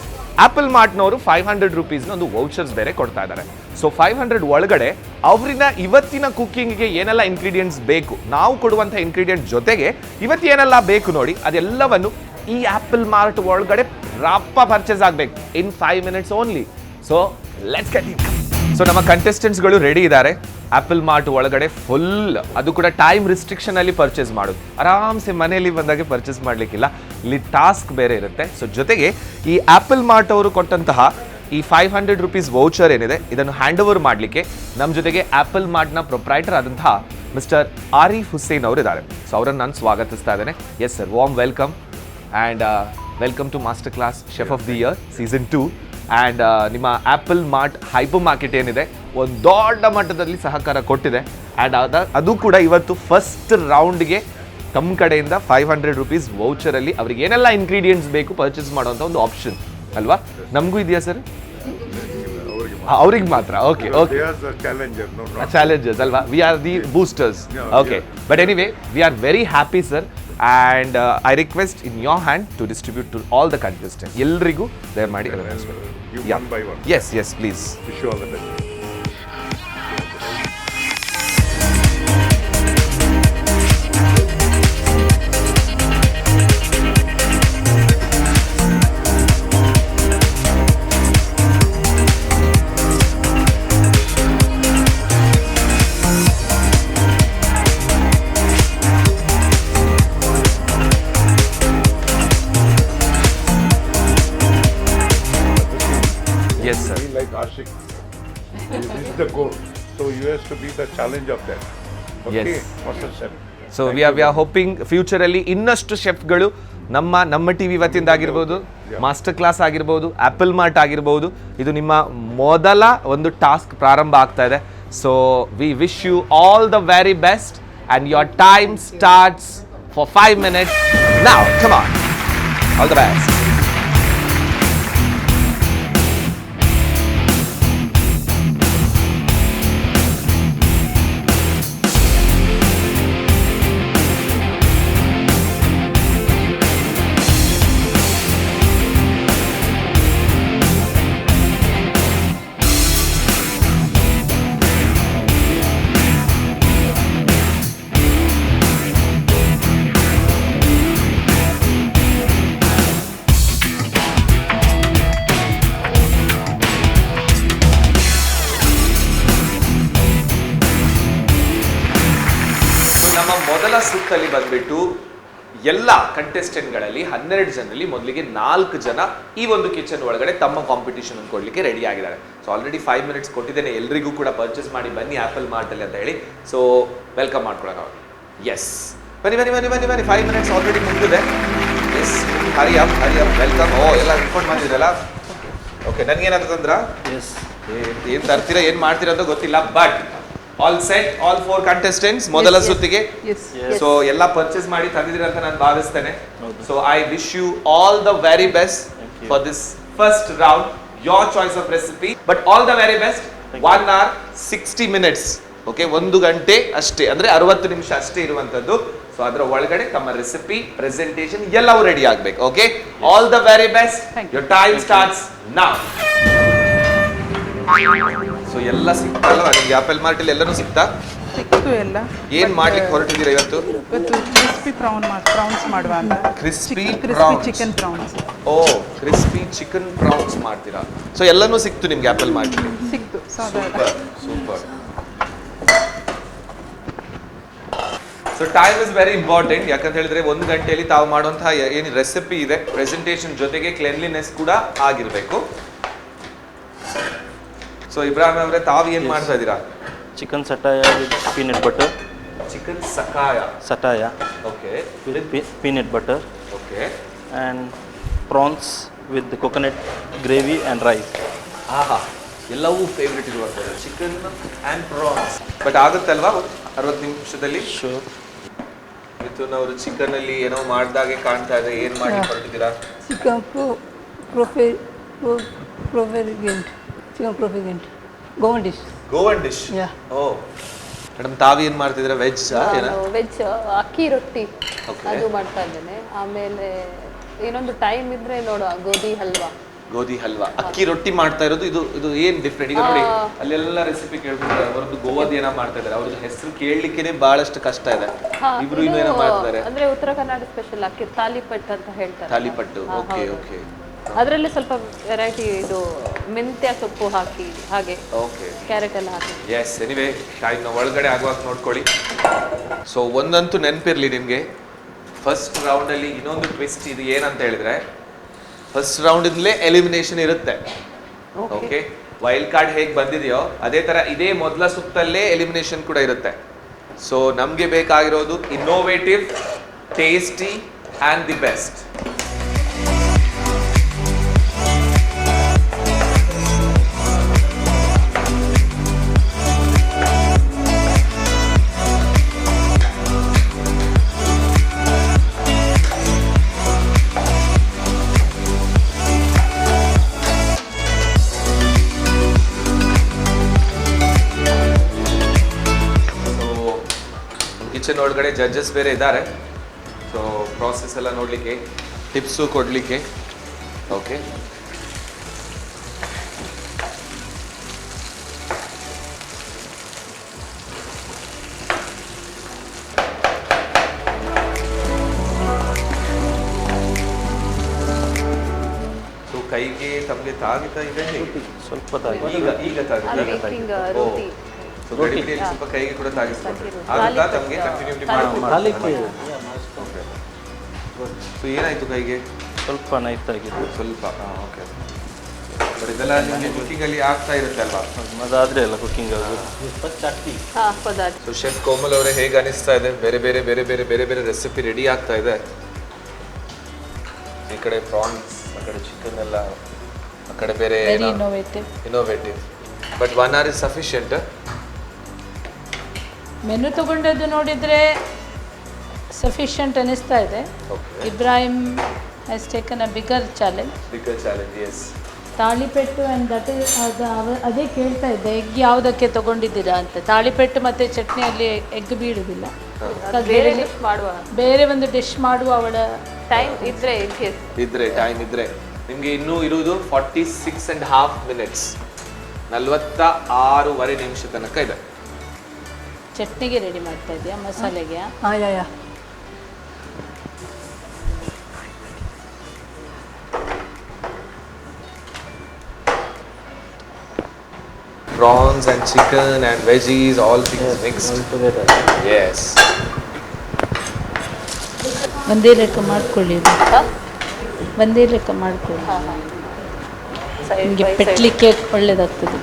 ಆಪಲ್ ಮಾರ್ಟ್ನವರು 500 ರೂಪೀಸ್ನ ಒಂದು ವೌಚರ್ಸ್ ಬೇರೆ ಕೊಡ್ತಾ ಇದ್ದಾರೆ. ಸೊ 500 ಒಳಗಡೆ ಅವರಿಂದ ಇವತ್ತಿನ ಕುಕ್ಕಿಂಗ್ಗೆ ಏನೆಲ್ಲ ಇಂಗ್ರೀಡಿಯೆಂಟ್ಸ್ ಬೇಕು, ನಾವು ಕೊಡುವಂಥ ಇಂಗ್ರೀಡಿಯೆಂಟ್ ಜೊತೆಗೆ ಇವತ್ತು ಏನೆಲ್ಲ ಬೇಕು ನೋಡಿ, ಅದೆಲ್ಲವನ್ನು ಈ ಆಪಲ್ ಮಾರ್ಟ್ ಒಳಗಡೆ ರಾಪ ಪರ್ಚೇಸ್ ಆಗಬೇಕು ಇನ್ 5 minutes only. So let's get it. So ನಮ್ಮ ಕಂಟೆಸ್ಟೆಂಟ್ಸ್ಗಳು ರೆಡಿ ಇದ್ದಾರೆ. ಆಪಲ್ ಮಾರ್ಟ್ ಒಳಗಡೆ ಫುಲ್, ಅದು ಕೂಡ ಟೈಮ್ ರಿಸ್ಟ್ರಿಕ್ಷನ್ ಅಲ್ಲಿ ಪರ್ಚೇಸ್ ಮಾಡೋದು, ಆರಾಮ್ಸೆ ಮನೆಯಲ್ಲಿ ಬಂದಾಗೆ ಪರ್ಚೇಸ್ ಮಾಡಲಿಕ್ಕಿಲ್ಲ, ಇಲ್ಲಿ ಟಾಸ್ಕ್ ಬೇರೆ ಇರುತ್ತೆ. ಸೊ ಜೊತೆಗೆ ಈ ಆಪಲ್ ಮಾರ್ಟ್ ಅವರು ಕೊಟ್ಟಂತಹ ಈ 500 ರೂಪೀಸ್ ವೌಚರ್ ಏನಿದೆ ಇದನ್ನು ಹ್ಯಾಂಡ್ ಓವರ್ ಮಾಡಲಿಕ್ಕೆ ನಮ್ಮ ಜೊತೆಗೆ ಆಪಲ್ ಮಾರ್ಟ್ನ ಪ್ರೊಪ್ರೈಟರ್ ಆದಂತಹ ಮಿಸ್ಟರ್ ಆರಿಫ್ ಹುಸೇನ್ ಅವರು ಇದ್ದಾರೆ. ಸೊ ಅವರನ್ನು ನಾನು ಸ್ವಾಗತಿಸ್ತಾ ಇದ್ದೇನೆ. Yes sir, warm welcome and welcome to master class chef of the year season 2. And ನಿಮ್ಮ ಆಪಲ್ ಮಾರ್ಟ್ ಹೈಪರ್ ಮಾರ್ಕೆಟ್ ಏನಿದೆ ಒಂದು ದೊಡ್ಡ ಮಟ್ಟದಲ್ಲಿ ಸಹಕಾರ ಕೊಟ್ಟಿದೆ. ಆ್ಯಂಡ್ ಅದು ಕೂಡ ಇವತ್ತು ಫಸ್ಟ್ ರೌಂಡ್ಗೆ ತಮ್ಮ ಕಡೆಯಿಂದ 500 ರೂಪೀಸ್ ವೌಚರಲ್ಲಿ ಅವ್ರಿಗೆ ಏನೆಲ್ಲ ಇಂಗ್ರೀಡಿಯೆಂಟ್ಸ್ ಬೇಕು ಪರ್ಚೇಸ್ ಮಾಡುವಂಥ ಒಂದು ಆಪ್ಷನ್ ಅಲ್ವಾ? ನಮಗೂ ಇದೆಯಾ ಸರ್? ಅವ್ರಿಗೆ ಮಾತ್ರ? ಓಕೆ ಓಕೆ, ಚಾಲೆಂಜರ್ಸ್ ಅಲ್ವಾ? We are the boosters. Okay, but anyway we are very happy sir. And I request in your hand to distribute to all the contestant. ಎಲ್ರಿಗೂ ದಯಮಾಡಿ yes yes please. Yes, sir. Like Ashik, this is the goal. So you have to be the challenge of that. Yes. So we are hoping ಫ್ಯೂಚರಲ್ಲಿ ಇನ್ನಷ್ಟು ಶೆಫ್ಗಳು Namma TV ವತಿಯಿಂದ ಆಗಿರ್ಬೋದು, master class ಆಗಿರ್ಬೋದು, Apple Mart ಆಗಿರ್ಬೋದು, ಇದು ನಿಮ್ಮ ಮೊದಲ ಒಂದು ಟಾಸ್ಕ್ ಪ್ರಾರಂಭ ಆಗ್ತಾ ಇದೆ. So we wish you all the very best and your time starts for 5 minutes now. Come on. All the best. ನಮ್ಮ ಮೊದಲ ಸುತ್ತಲ್ಲಿ ಬಂದ್ಬಿಟ್ಟು ಎಲ್ಲ ಕಂಟೆಸ್ಟೆಂಟ್ಗಳಲ್ಲಿ 12 ಜನರಲ್ಲಿ ಮೊದಲಿಗೆ 4 ಜನ ಈ ಒಂದು ಕಿಚನ್ ಒಳಗಡೆ ತಮ್ಮ ಕಾಂಪಿಟೇಷನ್ ಕೊಡ್ಲಿಕ್ಕೆ ರೆಡಿ ಆಗಿದ್ದಾರೆ. ಸೊ ಆಲ್ರೆಡಿ 5 minutes ಕೊಟ್ಟಿದ್ದೇನೆ, ಎಲ್ರಿಗೂ ಕೂಡ ಪರ್ಚೇಸ್ ಮಾಡಿ ಬನ್ನಿ ಆಪಲ್ ಮಾರ್ಟ್ ಅಲ್ಲಿ ಅಂತ ಹೇಳಿ. So welcome ಮಾಡ್ಕೊಳಕ. ಎಸ್, ಬನ್ನಿ 5 minutes ಆಲ್ರೆಡಿ ಮುಗಿದಿದೆ. Yes, hurry up welcome. Oh, ಎಲ್ಲ ಇನ್ಫಾರ್ಮ್ ಮಾಡಿದ್ರಲ್ಲ. ಓಕೆ, ನನಗೇನಾದ್ರು ತಂದ್ರ? ಎಸ್. ಏನ್ ತರ್ತೀರಾ, ಏನ್ ಮಾಡ್ತೀರಾ ಅಂತ ಗೊತ್ತಿಲ್ಲ, but all set, all 4 contestants ಮೊದಲ ಸುತ್ತಿಗೆ. ಸೊ ಎಲ್ಲ ಪರ್ಚೇಸ್ ಮಾಡಿ ತಂದಿದ್ದೀರ ಅಂತ ನಾನು ಭಾವಿಸ್ತೇನೆ. So I wish you all the very best for this first round, your choice of recipe. But all the very best. 1 hour 60 minutes. Okay, 1 ಗಂಟೆ ಅಷ್ಟೇ, ಅಂದ್ರೆ 60 ನಿಮಿಷ ಅಷ್ಟೇ ಇರುವಂತದ್ದು. ಸೊ ಅದರ ಒಳಗಡೆ ತಮ್ಮ ರೆಸಿಪಿ, ಪ್ರೆಸೆಂಟೇಷನ್ ಎಲ್ಲವೂ ರೆಡಿ ಆಗ್ಬೇಕು. Okay, all the very best. Your time starts now. So ಎಲ್ಲ ಸಿಗ್ತಲ್ಲ ನಿಮ್ಗೆ ಆಪಲ್ ಮಾರ್ಟಲ್ಲಿ? ಎಲ್ಲನೂ ಸಿಗ್ತಾ? ಸಿಕ್ತು ಎಲ್ಲ. ಏನ್ ಮಾಡ್ಲಿಕ್ಕೆ ಹೊರಟಿದ್ದೀರಾ ಇವತ್ತು? ಕ್ರಿಸ್ಪಿ ಪ್ರೌನ್ಸ್ ಮಾಡುವ ಅಂತ. Crispy chicken prawns. Oh, crispy chicken prawns ಮಾಡ್ತೀರಾ? ಸೊ ಎಲ್ಲನೂ ಸಿಕ್ತು ನಿಮ್ಗೆ ಆಪಲ್ ಮಾರ್ಟಲ್ಲಿ? ಸಿಕ್ತು. Super. So time is very important. ಯಾಕಂತ ಹೇಳಿದ್ರೆ 1 ಗಂಟೆಯಲ್ಲಿ ತಾವು ಮಾಡುವಂತಹ ಏನು ರೆಸಿಪಿ ಇದೆ, ಪ್ರೆಸೆಂಟೇಷನ್ ಜೊತೆಗೆ ಕ್ಲೆನ್ಲಿನೆಸ್ ಕೂಡ ಆಗಿರ್ಬೇಕು. ಸೊ ಇಬ್ರಾಹಿಂ ಅವರೇ, ತಾವು ಏನ್ ಮಾಡ್ತಾ ಇದ್ದೀರಾ? Chicken satay with peanut butter. Chicken satay okay, with peanut butter. Okay, and prawns with coconut gravy and rice. ಆಹಾ, ಎಲ್ಲವೂ ಫೇವ್ರೆಟ್ ಇರುವಂಥದ್ದು, ಚಿಕನ್ ಆ್ಯಂಡ್ ಪ್ರಾನ್ಸ್. ಬಟ್ ಆಗುತ್ತಲ್ವಾ 60 ನಿಮಿಷದಲ್ಲಿ? ಶೋರ್. ಮಿಥುನ್ ಅವರು ಚಿಕನ್ ಅಲ್ಲಿ ಏನೋ ಮಾಡ್ದಾಗೆ ಕಾಣ್ತಾ ಇದೆ, ಏನ್ ಮಾಡಿ ಹೊರಟಿದ್ದೀರಾ? ಚಿಕನ್ ಪ್ರೊಫೆಗೆಂಟ್ ಗೋವನ್ ಡಿಶ್. ಓ ಮೇಡಮ್, ತಾವೇನ್ ಮಾಡ್ತಿದ್ದೀರಾ? ವೆಜ್? ವೆಜ್ ಅಕ್ಕಿ ರೊಟ್ಟಿ ಅದು ಮಾಡ್ತಾ ಇದ್ದೇನೆ. ಆಮೇಲೆ ಇನ್ನೊಂದು ಟೈಮ್ ಇದ್ರೆ ನೋಡುವ ಗೋಧಿ ಹಲ್ವಾ. ಅಕ್ಕಿ ರೊಟ್ಟಿ ಮಾಡ್ತಾ ಇರೋದು ಇದು ಏನ್ ಡಿಫ್ರೆಂಟ್? ಈಗ ನೋಡಿ ಅಲ್ಲೆಲ್ಲ ರೆಸಿಪಿ ಕೇಳ್ಬಿಟ್ರೆ ಅವರದ್ದು ಗೋವಾದ ಏನೋ ಮಾಡ್ತಾ ಇದ್ದಾರೆ, ಅವ್ರದ್ದು ಹೆಸರು ಕೇಳಲಿಕ್ಕೆ ಬಹಳಷ್ಟು ಕಷ್ಟ ಇದೆ. ಇಬ್ರು ಇನ್ನೇನೋ ಮಾಡ್ತಾರೆ, ಅಂದ್ರೆ ಉತ್ತರ ಕನ್ನಡ ಸ್ಪೆಷಲ್ ಅಕ್ಕಿ ತಾಲಿಪಟ್ಟು ಅಂತ ಹೇಳ್ತಾರೆ. ತಾಲಿಪಟ್ಟು. Okay okay. ಅದರಲ್ಲಿ ಸ್ವಲ್ಪ ವೆರೈಟಿ, ಇದು ಮೆಂತ್ಯ ಸೊಪ್ಪು ಹಾಕಿ, ಹಾಗೆ ಕ್ಯಾರೆಟ್ ಎಲ್ಲ ಹಾಕಿ. ಎಸ್, ಎನಿವೇ ಟೈಮ್ನ ಒಳಗಡೆ ಆಗುವಾಗ ನೋಡ್ಕೊಳ್ಳಿ. ಸೊ ಒಂದಂತೂ ನೆನಪಿರ್ಲಿ ನಿಮಗೆ, ಫಸ್ಟ್ ರೌಂಡಲ್ಲಿ ಇನ್ನೊಂದು ಟ್ವಿಸ್ಟ್ ಇದು ಏನಂತ ಹೇಳಿದ್ರೆ, ಫಸ್ಟ್ ರೌಂಡಿಂದಲೇ ಎಲಿಮಿನೇಷನ್ ಇರುತ್ತೆ. ಓಕೆ, ವೈಲ್ಡ್ ಕಾರ್ಡ್ ಹೇಗೆ ಬಂದಿದೆಯೋ ಅದೇ ಥರ ಇದೇ ಮೊದಲ ಸುತ್ತಲ್ಲೇ ಎಲಿಮಿನೇಷನ್ ಕೂಡ ಇರುತ್ತೆ. ಸೊ ನಮಗೆ ಬೇಕಾಗಿರೋದು innovative, tasty and the best. Kitchen ಒಳಗಡೆ ಜಡ್ಜಸ್ ಬೇರೆ ಇದ್ದಾರೆ. ಸೊ ಪ್ರಾಸೆಸ್ ಎಲ್ಲ ನೋಡಲಿಕ್ಕೆ, ಟಿಪ್ಸು ಕೊಡಲಿಕ್ಕೆ. ಓಕೆ, ಸೊ ಕೈಗೆ ತಮಗೆ ತಾಗಿತಾ ಇದೆ? ಸ್ವಲ್ಪ ತಾಗಿ. ಈಗ ತಾಗಿ. ಸೊ ಗಡಿಬಿಡಿಯಲ್ಲಿ ಸ್ವಲ್ಪ ಕೈಗೆ ಕೂಡ ತಾಗಿಸ್ಕೊಂಡ್ರೆ ಆಗುತ್ತಾ ತಮಗೆ? ಕಂಟಿನ್ಯೂಟಿ ಮಾಡಿ. ಸೊ ಏನಾಯ್ತು ಕೈಗೆ? ಸ್ವಲ್ಪ ನೈಟ್ ಆಗಿದೆ. ಸ್ವಲ್ಪ. ಓಕೆ. ಇದೆಲ್ಲ ನಿಮಗೆ ಕುಕಿಂಗ್ ಅಲ್ಲಿ ಆಗ್ತಾ ಇರುತ್ತೆ ಅಲ್ವಾ? ಅದಾದ್ರೆ ಅಲ್ಲ ಕುಕಿಂಗ್ ಪದಾರ್ಥ. ಸೊ ಶೆಫ್ ಕೋಮಲ್ ಅವರೇ, ಹೇಗೆ ಅನಿಸ್ತಾ ಇದೆ? ಬೇರೆ ಬೇರೆ ಬೇರೆ ಬೇರೆ ಬೇರೆ ಬೇರೆ ರೆಸಿಪಿ ರೆಡಿ ಆಗ್ತಾ ಇದೆ. ಈ ಕಡೆ ಪ್ರಾನ್ಸ್, ಆ ಕಡೆ ಚಿಕನ್ ಎಲ್ಲ, ಆ ಕಡೆ ಬೇರೆ innovative. But 1 hour is sufficient. Menu ತಗೊಂಡದ್ದು ನೋಡಿದರೆ ಸಫಿಷಿಯಂಟ್ ಅನಿಸ್ತಾ ಇದೆ. Ibrahim has taken a bigger challenge. Yes. ತಾಳಿಪೆಟ್ಟು ಆ್ಯಂಡ್ ಅದೇ ಕೇಳ್ತಾ ಇದ್ದೆ, ಎಗ್ ಯಾವುದಕ್ಕೆ ತಗೊಂಡಿದ್ದೀರಾ ಅಂತ. ತಾಳಿಪೆಟ್ಟು ಮತ್ತು ಚಟ್ನಿಯಲ್ಲಿ ಎಗ್ ಬೀಳುವುದಿಲ್ಲ. ಬೇರೆ ಒಂದು ಡಿಶ್ ಮಾಡುವ ಅವಳ ಟೈಮ್ ಇದ್ರೆ ಟೈಮ್ ಇದ್ರೆ ನಿಮಗೆ ಇನ್ನೂ ಇರುವುದು 46.5 minutes, 46.5 ನಿಮಿಷ ತನಕ ಇದೆ. ಚಟ್ನಿಗೆ ರೆಡಿ ಮಾಡ್ತಾ ಇದೆಯಾ? ಮಸಾಲೆಗೆ? Prawns and chicken and veggies, all things mixed together. Yes. ಒಂದೇ ಲೆಕ್ಕ ಮಾಡ್ಕೊಳ್ಳಿ, ಒಂದೇ ಲೆಕ್ಕ ಮಾಡ್ಕೊಳ್ಳಿ. ನಿಮಗೆ ಪೆಟ್ಲಿಕ್ಕೆ ಒಳ್ಳೆಯದಾಗ್ತದೆ.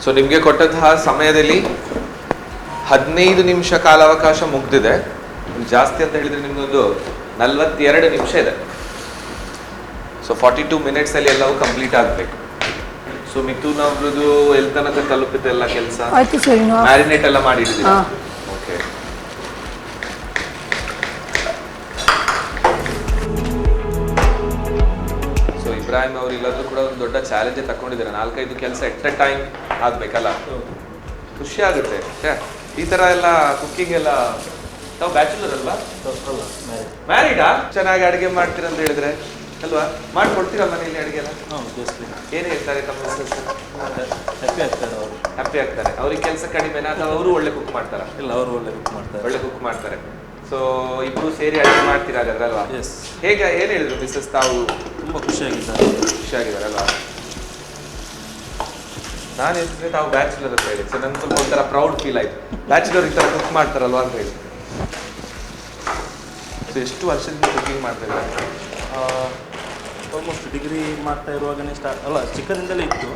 ಸೊ ನಿಮಗೆ ಕೊಟ್ಟಂತಹ ಸಮಯದಲ್ಲಿ 15 ನಿಮಿಷ ಕಾಲಾವಕಾಶ ಮುಗ್ದಿದೆ. ಜಾಸ್ತಿ ಅಂತ ಹೇಳಿದ್ರೆ ನಿಮ್ಗೊಂದು 42 ನಿಮಿಷ ಇದೆ. ಸೊ 42 minutes ಅಲ್ಲಿ ಎಲ್ಲವೂ ಕಂಪ್ಲೀಟ್ ಆಗಬೇಕು. ಸೊ ಮಿಥುನ್ ಅವ್ರದ್ದು ಎಲ್ಲಿ ತನಕ ತಲುಪಿದೆ ಎಲ್ಲ ಕೆಲಸ? ಮ್ಯಾರಿನೇಟ್ ಎಲ್ಲ ಮಾಡಿಟ್ಟಿದ್ದೀರಾ? ಓಕೆ. ಸೊ ಇಬ್ರಾಹಿಂ ಅವರು ಇಲ್ಲಾದ್ರೂ ಕೂಡ ಒಂದು ದೊಡ್ಡ ಚಾಲೆಂಜ್ ತಗೊಂಡಿದ್ದಾರೆ. 4-5 ಕೆಲಸ ಎಟ್ ಎ ಟೈಮ್ ಆಗ್ಬೇಕಲ್ಲ, ಖುಷಿ ಆಗುತ್ತೆ. ಈ ತರ ಎಲ್ಲ ಕುಕ್ಕಿಂಗ್ ಎಲ್ಲ. ತಾವು ಬ್ಯಾಚುಲರ್ ಅಲ್ವಾ? ಮ್ಯಾರಿಡಾ? ಚೆನ್ನಾಗಿ ಅಡುಗೆ ಮಾಡ್ತೀರಂತ ಹೇಳಿದ್ರೆ ಅಲ್ವಾ? ಮಾಡ್ಕೊಡ್ತೀರಾ ಮನೆಯಲ್ಲಿ ಅಡುಗೆ ಎಲ್ಲ? ಏನ್ ಹೇಳ್ತಾರೆ ತಮ್ಮ ಹ್ಯಾಪಿ ಆಗ್ತಾರೆ? ಅವ್ರಿಗೆ ಕೆಲಸ ಕಡಿಮೆನಾ ಅಥವಾ ಅವರು ಒಳ್ಳೆ ಕುಕ್ ಮಾಡ್ತಾರ? ಇಲ್ಲ, ಅವರು ಒಳ್ಳೆ ಕುಕ್ ಮಾಡ್ತಾರೆ. ಸೊ ಇಬ್ರು ಸೇರಿ ಅಡುಗೆ ಮಾಡ್ತೀರಾ ಹಾಗಾದ್ರೆ ಅಲ್ವಾ? ಹೇಗೆ, ಏನ್ ಹೇಳಿದ್ರು ಮಿಸಸ್? ತಾವು ತುಂಬಾ ಖುಷಿಯಾಗಿದ್ದಾರೆ ಅಲ್ವಾ? ನಾನು ಹೇಳ್ತಿದ್ರೆ ತಾವು ಬ್ಯಾಚುಲರ್ ಅಂತ ಹೇಳಿ. ಸೊ ನನ್ಗೆ ಸ್ವಲ್ಪ ಒಂಥರ ಪ್ರೌಡ್ ಫೀಲ್ ಆಯ್ತು, ಬ್ಯಾಚುಲರ್ ಈ ತರ ಕುಕ್ ಮಾಡ್ತಾರಲ್ವಾ ಅಂತ ಹೇಳಿ. ಸೊ ಎಷ್ಟು ವರ್ಷದಿಂದ ಕುಕಿಂಗ್ ಮಾಡ್ತಾ ಇದ್ದಾರೆ? ಆಲ್ಮೋಸ್ಟ್ ಡಿಗ್ರಿ ಮಾಡ್ತಾ ಇರುವಾಗನೇ ಸ್ಟಾರ್ಟ್ ಅಲ್ಲ, ಚಿಕ್ಕದಿಂದಲೇ ಇತ್ತು.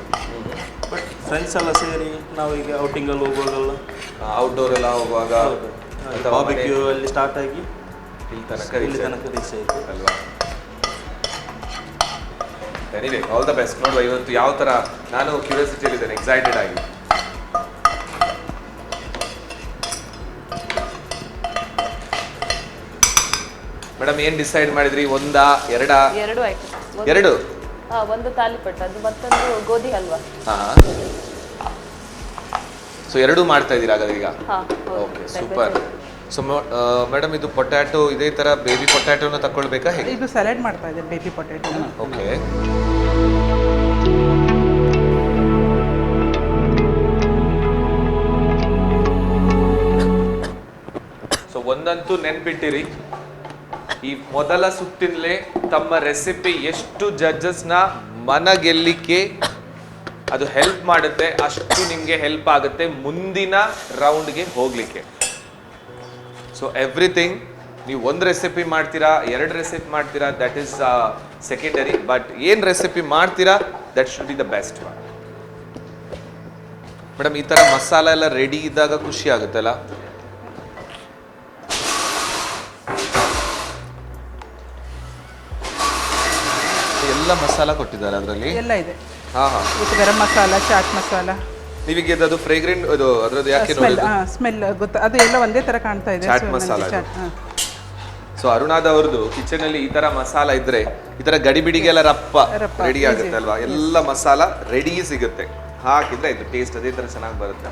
ಬಟ್ ಫ್ರೆಂಡ್ಸ್ ಎಲ್ಲ ಸೇರಿ ನಾವೀಗ ಔಟಿಂಗಲ್ಲಿ ಹೋಗುವಾಗಲ್ಲ, ಔಟ್ಡೋರ್ ಎಲ್ಲ ಹೋಗುವಾಗ ಬಾರ್ಬಿಕ್ಯೂ ಅಲ್ಲಿ ಸ್ಟಾರ್ಟ್ ಆಗಿ ಇಲ್ಲಿ ತನಕ ರೀಚ್ ಆಯಿತು ಅಲ್ವಾ? Anyway all the best. ನೋಡುವ ಇವತ್ತು ಯಾವ ಥರ, ನಾನು ಕ್ಯೂರಿಯಾಸಿಟಿಯಲ್ಲಿದ್ದೇನೆ, ಎಕ್ಸೈಟೆಡ್ ಆಗಿ. ಮೇಡಮ್ ಏನು ಡಿಸೈಡ್ ಮಾಡಿದ್ರಿ? ಒಂದಾ ಎರಡಾ? ಎರಡು. ಒಂದು ತಾಲಿಪಟ್ಟು, ಅದು ಮತ್ತೊಂದು ಗೋಧಿ ಹಲ್ವಾ. ಸೊ ಎರಡೂ ಮಾಡ್ತಾ ಇದ್ದೀರಾ ಹಾಗಾದ್ರೆ ಈಗ? Okay, super. ಸೊ ಮೇಡಮ್ ಇದು ಪೊಟ್ಯಾಟೊ ಇದೇ ತರ ಬೇಬಿ ಪೊಟ್ಯಾಟೊನ ತಗೊಳ್ಬೇಕಾ ಹೇಗೆ? ಇದು ಸಲಾಡ್ ಮಾಡ್ತಾ ಇದ್ದಾರೆ ಬೇಬಿ ಪೊಟ್ಯಾಟೊ. ಓಕೆ. ಸೊ ಒಂದಂತೂ ನೆನ್ಪಿಟ್ಟಿರಿ, ಈ ಮೊದಲ ಸುತ್ತಿನಲ್ಲೇ ತಮ್ಮ ರೆಸಿಪಿ ಎಷ್ಟು ಜಡ್ಜಸ್ನ ಮನಗೆಲ್ಲಿಕ್ಕೆ ಅದು ಹೆಲ್ಪ್ ಮಾಡುತ್ತೆ, ಅಷ್ಟು ನಿಮಗೆ ಹೆಲ್ಪ್ ಆಗುತ್ತೆ ಮುಂದಿನ ರೌಂಡ್ಗೆ ಹೋಗ್ಲಿಕ್ಕೆ. ಸೊ ಎವ್ರಿಥಿಂಗ್, ನೀವು ಒಂದು ರೆಸಿಪಿ ಮಾಡ್ತೀರಾ, 2 ರೆಸಿಪಿ ಮಾಡ್ತೀರಾ, ದಟ್ ಈಸ್ ಸೆಕೆಂಡರಿ. ಬಟ್ ಏನು ರೆಸಿಪಿ ಮಾಡ್ತೀರಾ that should be the best one. Madam ಈ ಥರ ಮಸಾಲ ಎಲ್ಲ ರೆಡಿ ಇದ್ದಾಗ ಖುಷಿ ಆಗುತ್ತಲ್ಲ? ಎಲ್ಲ ಮಸಾಲ ಕೊಟ್ಟಿದ್ದಾರೆ ಅದರಲ್ಲಿ? ಎಲ್ಲ ಇದೆ. ಹಾ ಹಾ. ಗರಂ ಮಸಾಲ, ಚಾಟ್ ಮಸಾಲ. ನೀವಿಗೆ ಅದು ಫ್ರೇಗ್ರೆಂಟ್ ಅದು ಅದರದ್ದು ಯಾಕೆ ನೋಡಿದ್ದು? ಸ್ಮೆಲ್ ಗೊತ್ತಾ? ಅದು ಎಲ್ಲ ಒಂದೇ ತರ ಕಾಣ್ತಾ ಇದೆ. ಚಾಟ್ ಮಸಾಲ. ಸೊ ಅರುಣಾದ ಅವ್ರದ್ದು ಕಿಚನ್ ಅಲ್ಲಿ ಈ ತರ ಮಸಾಲ ಇದ್ರೆ ಈ ತರ ಗಡಿಬಿಡಿಗೆಲ್ಲ ರಪ್ಪ ರೆಡಿ ಆಗುತ್ತೆ ಅಲ್ವಾ? ಎಲ್ಲ ಮಸಾಲ ರೆಡಿ ಸಿಗುತ್ತೆ, ಹಾಕಿದ್ರೆ ಇದು ಟೇಸ್ಟ್ ಅದೇ ತರ ಚೆನ್ನಾಗಿ ಬರುತ್ತೆ.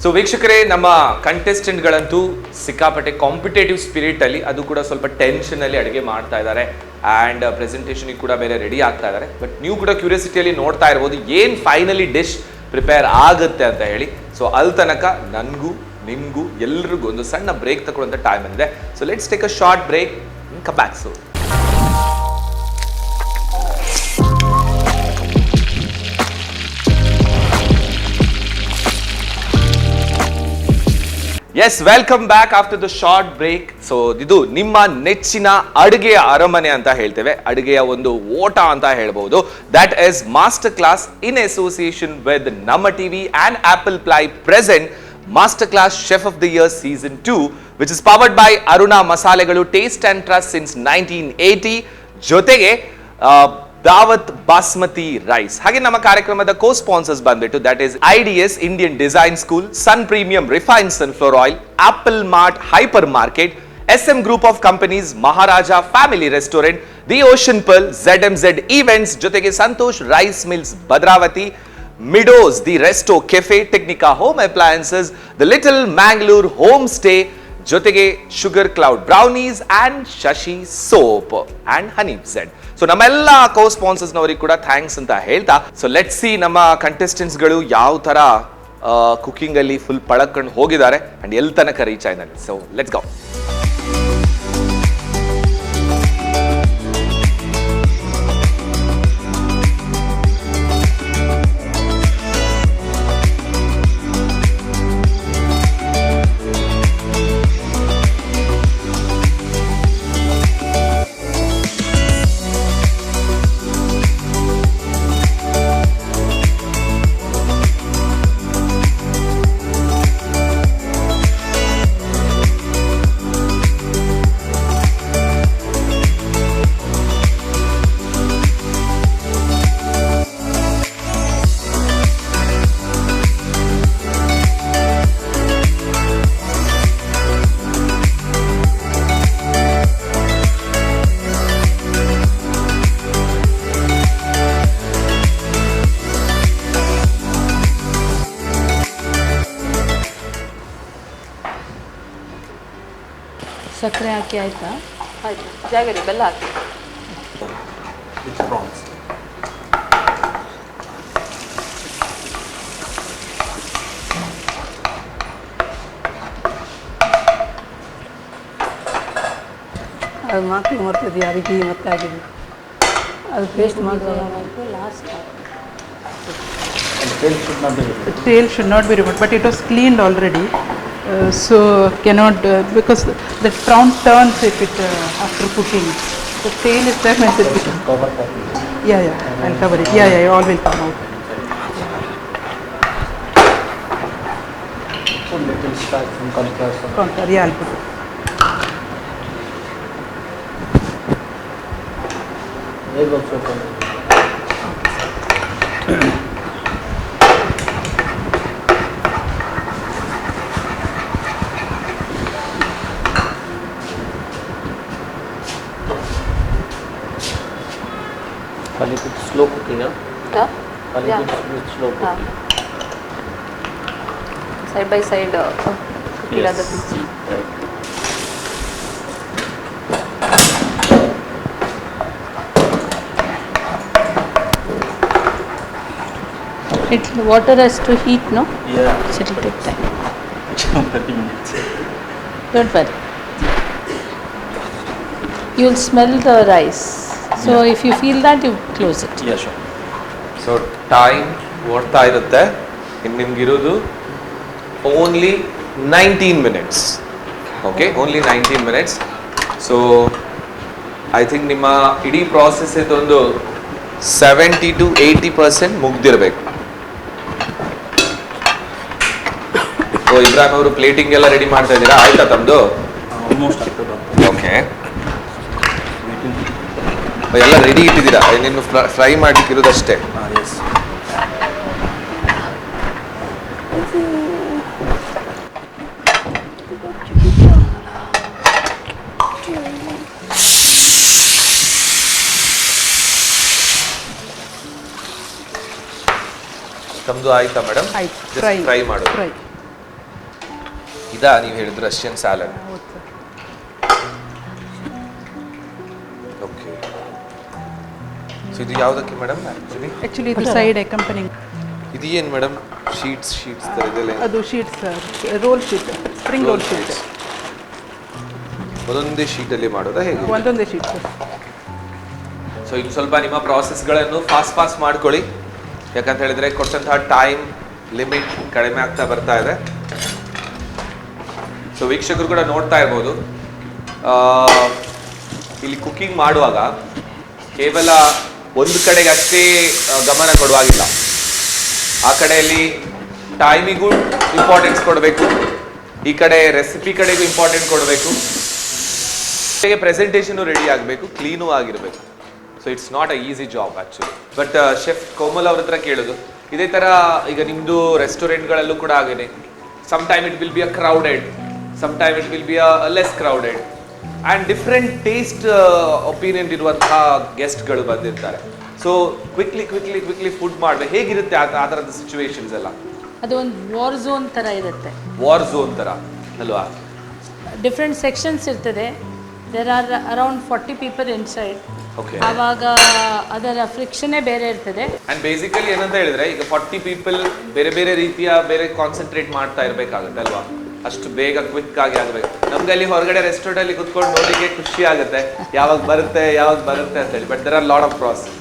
ಸೊ ವೀಕ್ಷಕರೇ, ನಮ್ಮ ಕಂಟೆಸ್ಟೆಂಟ್ಗಳಂತೂ ಸಿಕ್ಕಾಪಟ್ಟೆ ಕಾಂಪಿಟೇಟಿವ್ ಸ್ಪಿರಿಟ್ ಅಲ್ಲಿ, ಅದು ಕೂಡ ಸ್ವಲ್ಪ ಟೆನ್ಷನ್ ಅಲ್ಲಿ ಅಡುಗೆ ಮಾಡ್ತಾ ಇದ್ದಾರೆ. ಆ್ಯಂಡ್ ಪ್ರೆಸೆಂಟೇಷನ್ ಕೂಡ ಬೇರೆ ರೆಡಿ ಆಗ್ತಾ ಇದ್ದಾರೆ. ಬಟ್ ನೀವು ಕೂಡ ಕ್ಯೂರಿಯಾಸಿಟಿಯಲ್ಲಿ ನೋಡ್ತಾ ಇರ್ಬೋದು ಏನು ಫೈನಲಿ ಡಿಶ್ ಪ್ರಿಪೇರ್ ಆಗುತ್ತೆ ಅಂತ ಹೇಳಿ. ಸೊ ಅಲ್ಲಿ ತನಕ ನನಗೂ ನಿಮಗೂ ಎಲ್ರಿಗೂ ಒಂದು ಸಣ್ಣ ಬ್ರೇಕ್ ತಗೊಳ್ಳೋಂಥ ಟೈಮ್ ಬಂದಿದೆ. So let's take a short break, come back soon. Yes, welcome back after the short break. So ಇದು ನಿಮ್ಮ ನೆಚ್ಚಿನ ಅಡುಗೆಯ ಅರಮನೆ ಅಂತ ಹೇಳ್ತೇವೆ, ಅಡುಗೆಯ ಒಂದು ಓಟ ಅಂತ ಹೇಳ್ಬಹುದು. That is master class in association with Namma TV and Apple Ply present master class chef of the year season 2, which is powered by Aruna ಮಸಾಲೆಗಳು, ಟೇಸ್ಟ್ ಅಂಡ್ ಟ್ರಸ್ಟ್ ಸಿನ್ಸ್ 1980. ಜೊತೆಗೆ ದಾವತ್ ಬಾಸ್ಮತಿ ರೈಸ್. ಹಾಗೆ ನಮ್ಮ ಕಾರ್ಯಕ್ರಮದ ಕೋ ಸ್ಪಾನ್ಸರ್ಸ್ ಬಂದ್ಬಿಟ್ಟು that is IDS Indian Design School, Sun premium refined sunflower oil, Apple Mart hyper market, SM group of companies, Maharaja family restaurant, the Ocean Pearl, ZMZ events, ಜೊತೆಗೆ Santosh rice mills Bhadravati, Meadows the resto cafe, Technica home appliances, the little Mangalore home stay, ಜೊತೆಗೆ sugar cloud brownies and Shashi soap and honey Z. So ನಮ್ಮೆಲ್ಲ co ಸ್ಪಾನ್ಸರ್ಸ್ನವರಿಗೆ ಕೂಡ thanks ಅಂತ ಹೇಳ್ತಾ, so let's see ನಮ್ಮ ಕಂಟೆಸ್ಟೆಂಟ್ಸ್ಗಳು ಯಾವ ತರ cooking ಅಲ್ಲಿ ಫುಲ್ ಪಳಕೊಂಡು ಹೋಗಿದ್ದಾರೆ ಅಂಡ್ ಎಲ್ಲಿ ತನಕ ರೀಚ್ ಆಯ್ನಲ್ಲಿ. So let's go. ಸಕ್ಕರೆ ಹಾಕಿ ಆಯಿತಾ? ಆಯಿತು, ಜಾಗರಿ ಬೆಲ್ಲ ಹಾಕಿ. ಅದು ಮಾತಿ ಮರ್ತದೆ ಅದಕ್ಕೆ ಮತ್ತೆ ಆಗಿದೆ, ಅದು ಪೇಸ್ಟ್ ಮಾಡುವಾಗ last. Tail should not be removed, but it was cleaned already, so cannot because the prawn turns if it after cooking. The tail is there means it becomes. Cover that. Yeah, I'll cover it. Yeah, all will come out. Put little starch from contrast. Contour, yeah, I'll put it. Egg also come. A little slow cooking, huh? Yeah? A little bit slow cooking. Side by side Yes. Right. Water has to heat, no? Yeah. So it will take time. 30 minutes. Don't worry. You'll smell the rice. So if you feel that, you close it. Yeah, sure. So time ಓಡ್ತಾ ಇರುತ್ತೆ. ಇನ್ನು ನಿಮ್ಗಿರೋದು only 19 minutes. Okay, only 19 minutes. So I think ನಿಮ್ಮ ಇಡೀ process ಇದೊಂದು 70 to 80% ಮುಗ್ದಿರಬೇಕು. So Ibrahim ಅವರು plating ಎಲ್ಲ ready ಮಾಡ್ತಾ ಇದ್ದೀರಾ? ಆಯ್ತಾ ತಮ್ಮದು? ಆಲ್ಮೋಸ್ಟ್ ಆಗ್ತದೆ. ಓಕೆ, ಎಲ್ಲ ರೆಡಿ ಇಟ್ಟಿದ್ದೀರಾ, ಇನ್ನು ಫ್ರೈ ಮಾಡ್ಲಿಕ್ಕೆ ಇರೋದಷ್ಟೇ. ಎಸ್. ತಮ್ಮದು ಆಯ್ತಾ ಮೇಡಮ್? ಆಯ್ತು, ಫ್ರೈ ಮಾಡೋದು. Fry. ಇದಾ ನೀವು ಹೇಳಿದ್ರು ರಷ್ಯನ್ ಸ್ಯಾಲಡ್? ಓಕೆ. ಸೊ ಇದು ಯಾವುದಕ್ಕೆ ಮೇಡಮ್ Actually, ಇದು side accompanying. ಇದು ಏನು ಮೇಡಮ್? ಶೀಟ್ಸ್ ಥರ ಇದೆಲ್ಲ? ಅದು sheets, roll sheet, spring roll sheet. ಒಂದೊಂದೇ ಶೀಟಲ್ಲಿ ಮಾಡೋದಾ ಹೇಗೆ? ಒಂದೊಂದೇ ಶೀಟ್. ಸೊ ಇನ್ನು ಸ್ವಲ್ಪ ನಿಮ್ಮ ಪ್ರಾಸೆಸ್ಗಳನ್ನು ಫಾಸ್ಟ್ ಮಾಡ್ಕೊಳ್ಳಿ, ಯಾಕಂತ ಹೇಳಿದ್ರೆ ಕೊಟ್ಟಂತಹ ಟೈಮ್ ಲಿಮಿಟ್ ಕಡಿಮೆ ಆಗ್ತಾ ಬರ್ತಾ ಇದೆ. ಸೊ ವೀಕ್ಷಕರು ಕೂಡ ನೋಡ್ತಾ ಇರ್ಬೋದು, ಇಲ್ಲಿ ಕುಕಿಂಗ್ ಮಾಡುವಾಗ ಕೇವಲ ಒಂದು ಕಡೆಗೆ ಅಷ್ಟೇ ಗಮನ ಕೊಡುವಾಗಿಲ್ಲ. ಆ ಕಡೆಯಲ್ಲಿ ಟೈಮಿಗೂ ಇಂಪಾರ್ಟೆನ್ಸ್ ಕೊಡಬೇಕು, ಈ ಕಡೆ ರೆಸಿಪಿ ಕಡೆಗೂ ಇಂಪಾರ್ಟೆಂಟ್ ಕೊಡಬೇಕು, ಹೇಗೆ ಪ್ರೆಸೆಂಟೇಷನು ರೆಡಿ ಆಗಬೇಕು, ಕ್ಲೀನೂ ಆಗಿರಬೇಕು. So it's not a easy job actually. But chef Komal ಅವ್ರ ಹತ್ರ ಕೇಳೋದು, ಇದೇ ಥರ ಈಗ ನಿಮ್ಮದು ರೆಸ್ಟೋರೆಂಟ್ಗಳಲ್ಲೂ ಕೂಡ ಆಗೇನೆ, some time it will be a crowded, some time it will be a less crowded and different taste opinion ಇರುವಂತಹ ಗೆಸ್ಟ್ಗಳು ಬಂದಿರ್ತಾರೆ. ಸೊ ಕ್ವಿಕ್ಲಿ ಫುಡ್ ಮಾಡಬೇಕು, ಹೇಗಿರುತ್ತೆ ಆ ಥರದ ಸಿಚುವೇಶನ್ಸ್ ಎಲ್ಲ? ಅದು ಒಂದು ವಾರ್ ಝೋನ್ ಥರ ಇರುತ್ತೆ. ವಾರ್ ಝೋನ್ ಥರ ಅಲ್ವಾ? ಡಿಫ್ರೆಂಟ್ ಸೆಕ್ಷನ್ಸ್ ಇರ್ತದೆ. There are around 40 people inside. Okay. ಆವಾಗ ಅದರ ಫ್ರಿಕ್ಷನ್ನೇ ಬೇರೆ ಇರ್ತದೆ. ಆ್ಯಂಡ್ ಬೇಸಿಕಲಿ ಏನಂತ ಹೇಳಿದ್ರೆ, ಈಗ 40 ಪೀಪಲ್ ಬೇರೆ ಬೇರೆ ರೀತಿಯ ಬೇರೆ ಕಾನ್ಸಂಟ್ರೇಟ್ ಮಾಡ್ತಾ ಇರಬೇಕಾಗುತ್ತೆ ಅಲ್ವಾ? ಅಷ್ಟು ಬೇಗ ಕ್ವಿಕ್ ಆಗಿ ಆಗಬೇಕು. ನಮ್ಗೆ ಅಲ್ಲಿ ಹೊರಗಡೆ ರೆಸ್ಟೋರೆಂಟ್ ಅಲ್ಲಿ ಕುತ್ಕೊಂಡು ನೋಡಿಗೆ ಖುಷಿ ಆಗುತ್ತೆ, ಯಾವಾಗ ಬರುತ್ತೆ ಅಂತ ಹೇಳಿ. But there are lot of process.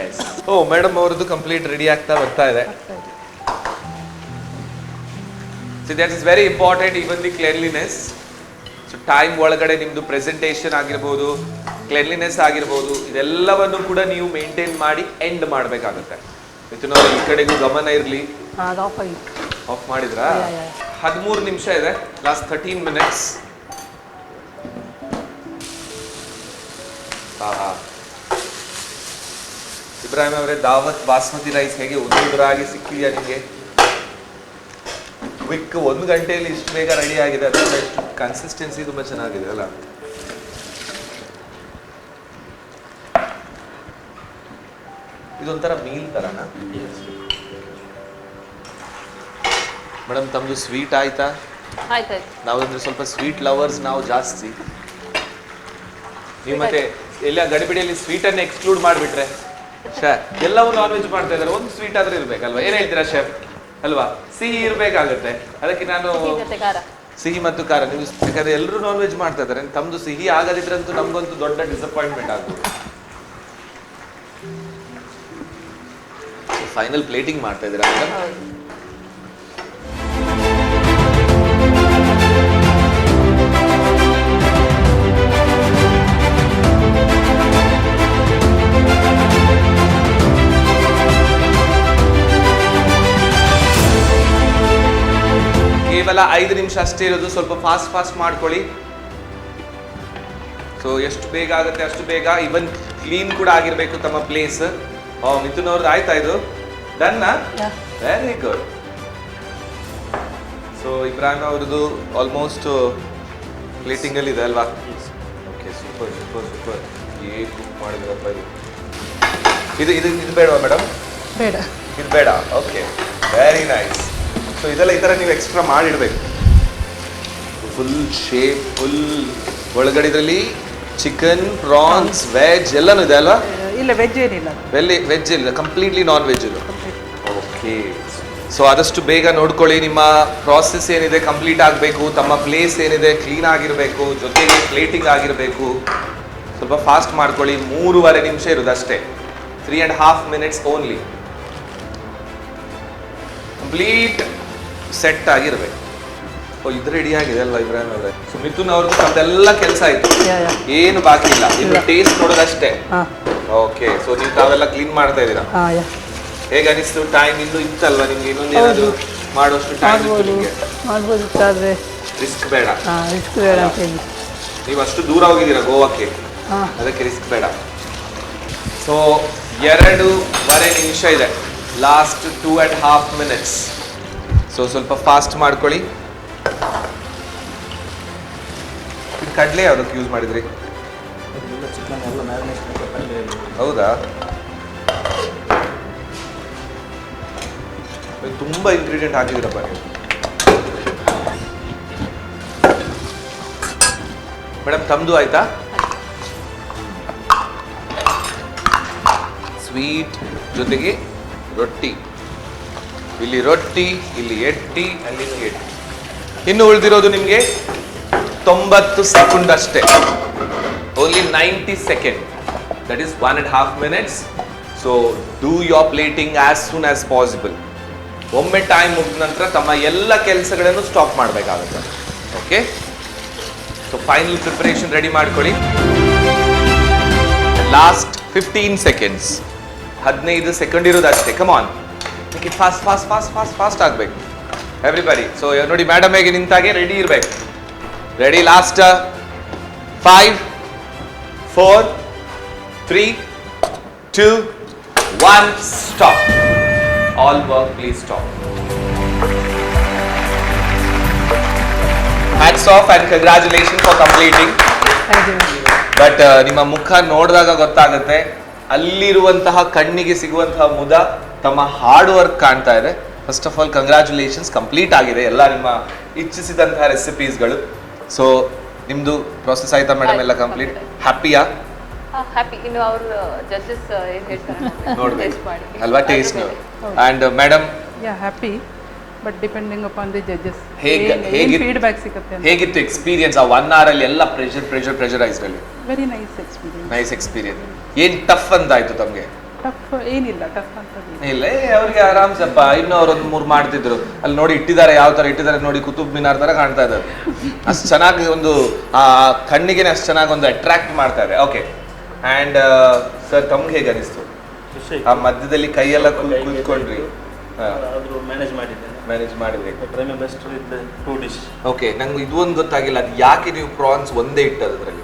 Yes. Oh madam ಅವ್ರದ್ದು ಕಂಪ್ಲೀಟ್ ರೆಡಿ ಆಗ್ತಾ ಬರ್ತಾ ಇದೆ. So that is very important, even the cleanliness. So time ಒಳಗಡೆ ನಿಮ್ಮದು ಪ್ರೆಸೆಂಟೇಷನ್ ಆಗಿರ್ಬೋದು, ಕ್ಲೀನ್ಲಿನೆಸ್ ಆಗಿರ್ಬೋದು, ಇದೆಲ್ಲವನ್ನು ಕೂಡ ನೀವು ಮೇಂಟೈನ್ ಮಾಡಿ ಎಂಡ್ ಮಾಡಬೇಕಾಗುತ್ತೆ. ಮಿಥುನ್ ಅವ್ರ ಈ ಕಡೆಗೂ ಗಮನ ಇರಲಿ. ಆಫ್ ಮಾಡಿದ್ರಾ? 13 ನಿಮಿಷ ಇದೆ, ಲಾಸ್ಟ್ 13 ಮಿನಿಟ್ಸ್. ಇಬ್ರಾಹಿಂ ಅವರೇ, ದಾವತ್ ಬಾಸ್ಮತಿ ರೈಸ್ ಹೇಗೆ ಉದುರಾಗಿ ಸಿಕ್ಕಿದೆಯಾ ನಿಮಗೆ? ಕ್ವಿಕ್ 1 ಗಂಟೆಯಲ್ಲಿ ಇಷ್ಟು ಬೇಗ ರೆಡಿ ಆಗಿದೆ, ಅದರಿಂದ ಇಷ್ಟು ಕನ್ಸಿಸ್ಟೆನ್ಸಿ ತುಂಬ ಚೆನ್ನಾಗಿದೆ ಅಲ್ಲ? ಇದೊಂಥರ ಮೀಲ್ ಥರನಾ? ಮೇಡಮ್ ತಮ್ಮದು ಸ್ವೀಟ್ ಆಯ್ತಾ? ಆಯ್ತಾಯ್ತು. ನಾವಂದ್ರೆ ಸ್ವಲ್ಪ ಸ್ವೀಟ್ ಲವರ್ಸ್ ನಾವು ಜಾಸ್ತಿ. ನೀವು ಮತ್ತೆ ಎಲ್ಲ ಗಡಿಬಿಡಿಯಲ್ಲಿ ಸ್ವೀಟನ್ನು ಎಕ್ಸ್ಕ್ಲೂಡ್ ಮಾಡಿಬಿಟ್ರೆ ಎಲ್ಲವೂ ನಾನ್ ವೆಜ್ ಮಾಡ್ತಾ ಇದ್ದಾರೆ, ಒಂದು ಸ್ವೀಟ್ ಆದ್ರೂ ಇರ್ಬೇಕಲ್ವಾ? ಏನ್ ಹೇಳ್ತೀರಾ ಶೆಫ್ ಅಲ್ವಾ? ಸಿಹಿ ಇರ್ಬೇಕಾಗುತ್ತೆ, ಅದಕ್ಕೆ ನಾನು ಸಿಹಿ ಮತ್ತು ಖಾರ. ನೀವು ಯಾಕಂದ್ರೆ ಎಲ್ಲರೂ ನಾನ್ ವೆಜ್ ಮಾಡ್ತಾ ಇದ್ದಾರೆ, ತಮ್ಮದು ಸಿಹಿ ಆಗದಿದ್ರಂತೂ ನಮ್ಗಂತೂ ದೊಡ್ಡ ಡಿಸಪಾಯಿಂಟ್ಮೆಂಟ್ ಆಗ್ಬೋದು. ಫೈನಲ್ ಪ್ಲೇಟಿಂಗ್ ಮಾಡ್ತಾ ಇದ್ದೀರಾ ಮೇಡಮ್? ಕೇವಲ 5 ನಿಮಿಷ ಅಷ್ಟೇ ಇರೋದು, ಸ್ವಲ್ಪ ಫಾಸ್ಟ್ ಮಾಡ್ಕೊಳ್ಳಿ. ಸೊ ಎಷ್ಟು ಬೇಗ ಆಗುತ್ತೆ ಅಷ್ಟು ಬೇಗ. ಇವನ್ ಕ್ಲೀನ್ ಕೂಡ ಆಗಿರ್ಬೇಕು ತಮ್ಮ ಪ್ಲೇಸ್. ಮಿಥುನ್ ಅವ್ರದ್ದು ಆಯ್ತಾ? ಇದು done? Very good. So Ibrahim ಅವ್ರದ್ದು ಆಲ್ಮೋಸ್ಟ್ ಪ್ಲೇಟಿಂಗ್ ಅಲ್ಲಿ ಇದೆ ಅಲ್ವಾ? Okay, super. ಏನ್ ಕುಕ್ ಮಾಡಿದ್ರಪ್ಪ ಇದು. ಇದು ಬೇಡವಾ ಮೇಡಮ್? ಬೇಡ, ಇದು ಬೇಡ. Okay, very nice. ಸೊ ಇದೆಲ್ಲ ಈ ಥರ ನೀವು ಎಕ್ಸ್ಟ್ರಾ ಮಾಡಿಡಬೇಕು. ಫುಲ್ ಶೇಪ್, ಫುಲ್ ಒಳಗಡೆ ಇದರಲ್ಲಿ ಚಿಕನ್, ಪ್ರಾನ್ಸ್, ವೆಜ್ ಎಲ್ಲನೂ ಇದೆ ಅಲ್ವಾ? ಇಲ್ಲ, ವೆಜ್ ಏನಿಲ್ಲ. ವೆಜ್ ಇಲ್ಲ, ಕಂಪ್ಲೀಟ್ಲಿ ನಾನ್ ವೆಜ್ ಇದು. ಓಕೆ. ಸೊ ಆದಷ್ಟು ಬೇಗ ನೋಡ್ಕೊಳ್ಳಿ, ನಿಮ್ಮ ಪ್ರಾಸೆಸ್ ಏನಿದೆ ಕಂಪ್ಲೀಟ್ ಆಗಬೇಕು, ತಮ್ಮ ಪ್ಲೇಸ್ ಏನಿದೆ ಕ್ಲೀನ್ ಆಗಿರಬೇಕು, ಜೊತೆಗೆ ಪ್ಲೇಟಿಂಗ್ ಆಗಿರಬೇಕು. ಸ್ವಲ್ಪ ಫಾಸ್ಟ್ ಮಾಡ್ಕೊಳ್ಳಿ. 3.5 ನಿಮಿಷ ಇರೋದು ಅಷ್ಟೇ, 3.5 minutes ಓನ್ಲಿ. ಕಂಪ್ಲೀಟ್ ಸೆಟ್ ಆಗಿರ್ಬೇಕು. ಇದು ರೆಡಿ ಆಗಿದೆ ಅಲ್ವಾ ಇಬ್ರಾಹಿಂ ಅವರೇ? ಸೊ ಮಿಥುನ್ ಅವ್ರದ್ದು ಅದೆಲ್ಲ ಕೆಲಸ ಆಯ್ತು, ಏನು ಬಾಕಿ ಇಲ್ಲ, ಇನ್ನು ಟೇಸ್ಟ್ ನೋಡೋದಷ್ಟೇ. ಓಕೆ. ಸೊ ನೀವು ತಾವೆಲ್ಲ ಕ್ಲೀನ್ ಮಾಡ್ತಾ ಇದ್ದೀರಾ? ಹೇಗೆ ಅನಿಸ್ತು? ಟೈಮ್ ಇನ್ನೂ ಇತ್ತಲ್ವಾ ನಿಮ್ಗೆ? ಇನ್ನೊಂದು ಏನಾದ್ರು ಮಾಡುವಷ್ಟು ಟೈಮ್ ಇತ್ತು ನಿಮಗೆ? ರಿಸ್ಕ್ ಬೇಡ. ನೀವು ಅಷ್ಟು ದೂರ ಹೋಗಿದ್ದೀರಾ ಗೋವಾಕ್ಕೆ, ಅದಕ್ಕೆ ರಿಸ್ಕ್ ಬೇಡ. ಸೊ 2.5 ನಿಮಿಷ ಇದೆ, ಲಾಸ್ಟ್ 2.5 minutes. ಸೊ ಸ್ವಲ್ಪ ಫಾಸ್ಟ್ ಮಾಡ್ಕೊಳ್ಳಿ. ಕಡಲೆ ಯಾವುದಕ್ಕೆ ಯೂಸ್ ಮಾಡಿದ್ರಿ? ಹೌದಾ? ತುಂಬಾ ಇಂಗ್ರೀಡಿಯೆಂಟ್ ಹಾಕಿದ್ರಪ್ಪ ನೀವು. ಮೇಡಮ್ ತಮ್ಮದು ಆಯ್ತಾ? ಸ್ವೀಟ್ ಜೊತೆಗೆ ರೊಟ್ಟಿ. ಇಲ್ಲಿ ರೊಟ್ಟಿ, ಇಲ್ಲಿ ಎಟ್ಟಿ, ಅಲ್ಲಿ ಎಟ್ಟಿ. ಇನ್ನು ಉಳಿದಿರೋದು ನಿಮಗೆ 90 ಸೆಕೆಂಡ್ ಅಷ್ಟೇ. Only 90 seconds. That is 1.5 minutes. So do your plating as soon as possible. ಒಮ್ಮೆ ಟೈಮ್ ಮುಗಿದ ನಂತರ ತಮ್ಮ ಎಲ್ಲ ಕೆಲಸಗಳನ್ನು ಸ್ಟಾಪ್ ಮಾಡಬೇಕಾಗುತ್ತೆ. Okay, so final preparation ready ಮಾಡ್ಕೊಳ್ಳಿ. ಲಾಸ್ಟ್ 15 ಸೆಕೆಂಡ್ಸ್, 15 ಸೆಕೆಂಡ್ ಇರೋದು ಅಷ್ಟೇ. Come on, fast fast fast fast fast ಆಗಬೇಕು ಎವ್ರಿಬಡಿ. ಸೊ ನೋಡಿ ಮೇಡಮ್ ಹೇಗೆ ನಿಂತಾಗೆ ರೆಡಿ ಇರಬೇಕು. Ready, last 5 4 3 2 1 stop. All work please stop. Hats off and congratulation for completing. But ನಿಮ್ಮ ಮುಖ ನೋಡಿದಾಗ ಗೊತ್ತಾಗುತ್ತೆ ಅಲ್ಲಿರುವಂತಹ ಕಣ್ಣಿಗೆ ಸಿಗುವಂತಹ ಮುದ ತಮ್ಮ ಹಾರ್ಡ್ ವರ್ಕ್ ಕಾಣ್ತಾ ಇದೆ. First of all congratulations, complete ಆಗಿದೆ ಎಲ್ಲ ನಿಮ್ಮ ಇಚ್ಛಿಸಿದಂತಹ ರೆಸಿಪೀಸ್ಗಳು. ಸೊ ನಿಮ್ದು ಪ್ರಾಸೆಸ್ ಆಯ್ತಾ ಮೇಡಮ್ ಎಲ್ಲ ಕಂಪ್ಲೀಟ್? ಹ್ಯಾಪಿಯಾ? ಹ್ಯಾಪಿ. ಇನ್ನು ಅವರು ಜಡ್ಜಸ್ ಏನು ಹೇಳ್ತಾರೆ ನೋಡ್ಬೇಕು ಅಲ್ವಾ taste. And madam? Yeah, happy, but depending upon the judges feedback ಸಿಗುತ್ತೆ. ಹೇಗಿತ್ತು ಎಕ್ಸ್ಪೀರಿಯನ್ಸ್ ಆ 1 hour ಅಲ್ಲಿ? ಎಲ್ಲ ಪ್ರೆಷರೈಸ್ಡ್ ಅಲ್ಲಿ very nice experience. Nice experience. ಏನ್ ಟಫ್ ಅಂತ ಆಯ್ತು ತಮ್ಗೆ? ಟಫ್ ಏನಿಲ್ಲ, ಟಫ್ ಅಂತ ಇಲ್ಲ, ಅವ್ರಿಗೆ ಆರಾಮ್ಸಪ್ಪ. ಇನ್ನು ಅವ್ರು 1-3 ಮಾಡ್ತಿದ್ರು. ಅಲ್ಲಿ ನೋಡಿ ಇಟ್ಟಿದ್ದಾರೆ, ಯಾವ ತರ ಇಟ್ಟಿದ್ದಾರೆ ನೋಡಿ, ಕುತುಬ್ ಮಿನಾರ್ ತರ ಕಾಣ್ತಾ ಇದ್ದಾರೆ. ಅಷ್ಟು ಚೆನ್ನಾಗಿ ಒಂದು ಆ ಕಣ್ಣಿಗೆ ಅಷ್ಟು ಚೆನ್ನಾಗಿ ಒಂದು ಅಟ್ರಾಕ್ಟ್ ಮಾಡ್ತಾ ಇದೆ. ಓಕೆ, ಅಂಡ್ ಸರ್ ತಮ್ಗೆ ಹೇಗೆ ಅನಿಸ್ತು? ಆ ಮಧ್ಯದಲ್ಲಿ ಕೈಯೆಲ್ಲ ಕೂತ್ಕೊಂಡ್ರಿ, ಆದರೂ ಮ್ಯಾನೇಜ್ ಮಾಡಿದ್ದೆ. Best with 2 dish. ಓಕೆ, ನಂಗೆ ಇದು ಒಂದು ಗೊತ್ತಾಗಿಲ್ಲ, ಅದು ಯಾಕೆ ನೀವು ಪ್ರಾನ್ಸ್ ಒಂದೇ ಇಟ್ಟದ್ದು ಅದರಲ್ಲಿ?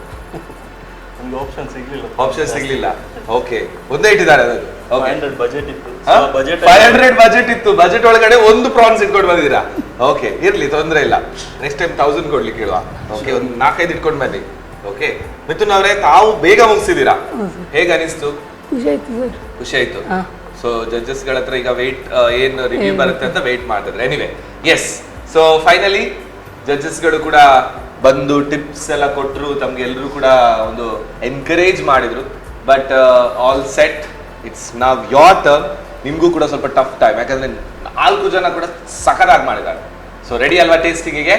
ನಮ್ಗೆ ಆಪ್ಷನ್ ಸಿಗ್ಲಿಲ್ಲ. ಓಕೆ, ಒಂದೇ ಇಟ್ಟಿದ್ದಾರೆ ಅದು. 500 ಬಜೆಟ್ ಇತ್ತು. 500 ಬಜೆಟ್ ಇತ್ತು. ಬಜೆಟ್ ಒಳಗಡೆ ಒಂದು ಪ್ರಾನ್ಸ್ ಇಟ್ಕೊಂಡು ಬಂದಿದ್ದೀರಾ? ಓಕೆ, ಇರ್ಲಿ, ತೊಂದರೆ ಇಲ್ಲ. ನೆಕ್ಸ್ಟ್ ಟೈಮ್ 1000 ಕೊಡ್ಲಿಕ್ಕೆ ಹೇಳುವ. ಓಕೆ, ಒಂದು 4-5 ಇಟ್ಕೊಂಡು ಬನ್ನಿ. ಓಕೆ, ಮಿಥುನ್ ಅವರೇ, ತಾವು ಬೇಗ ಮುಗಿಸಿದ್ದೀರಾ, ಹೇಗೆ ಅನಿಸ್ತು? ಖುಷಿ ಆಯ್ತು. ಸೊ ಜಡ್ಜಸ್ ಗಳ ಹತ್ರ ಈಗ ವೇಟ್ ಏನು ರಿವ್ಯೂ ಬರುತ್ತೆ ಅಂತ ವೇಟ್ ಮಾಡ್ತಿದ್ರೆ. ಎನಿವೆ, ಎಸ್, ಸೊ ಫೈನಲಿ ಜಡ್ಜಸ್ಗಳು ಕೂಡ ಬಂದು ಟಿಪ್ಸ್ ಎಲ್ಲ ಕೊಟ್ಟರು, ತಮ್ಗೆ ಎಲ್ಲರೂ ಕೂಡ ಒಂದು ಎನ್ಕರೇಜ್ ಮಾಡಿದ್ರು. ಬಟ್ ಆಲ್ ಸೆಟ್, ಇಟ್ಸ್ ನಾವ್ ಯೋರ್ ಟರ್ನ್. ನಿಮ್ಗೂ ಕೂಡ ಸ್ವಲ್ಪ ಟಫ್ ಟೈಮ್, ಯಾಕಂದ್ರೆ 4 ಜನ ಕೂಡ ಸಖತ್ತಾಗಿ ಮಾಡಿದ್ದಾರೆ. ಸೊ ರೆಡಿ ಅಲ್ವಾ ಟೇಸ್ಟಿಂಗಿಗೆ?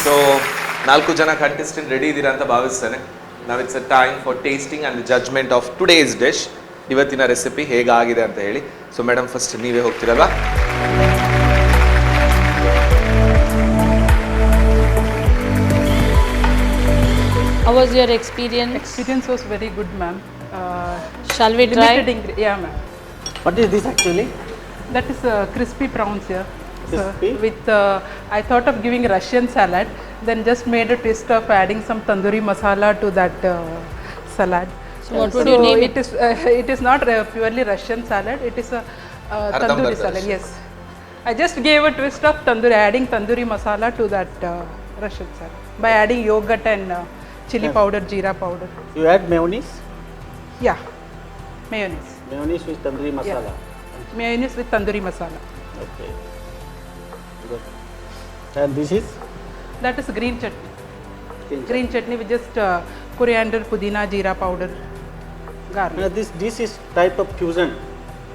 ಸೊ 4 ಜನ ಕಂಟೆಸ್ಟೆಂಟ್ ರೆಡಿ ಇದ್ದೀರಾ ಅಂತ ಭಾವಿಸ್ತೇನೆ. Now it's a time for tasting and judgment of today's dish. ಇವತ್ತಿನ ರೆಸಿಪಿ ಹೇಗಾಗಿದೆ ಅಂತ ಹೇಳಿ. ಸೊ ಮೇಡಮ್, ಫಸ್ಟ್ ನೀವೇ ಹೋಗ್ತೀರಲ್ವಾ? How was your experience? Experience was very good, ma'am. Shall we try? Yeah, ma'am. What is this actually? That is crispy prawns here. Crispy? With I thought of giving Russian salad, then just made a twist of adding some tandoori masala to that salad. So what would you name it? It is not purely Russian salad. It is a tandoori salad. Yes, I just gave a twist of tandoori, adding tandoori masala to that Russian salad by adding yogurt and chili powder, jeera powder. You add mayonnaise? Yeah, mayonnaise. Mayonnaise with tandoori masala. Yeah. Mayonnaise with tandoori masala. Okay. Good. And this is? That is green chutney. Green chutney with just coriander, pudina, jeera powder, garlic. This is type of fusion.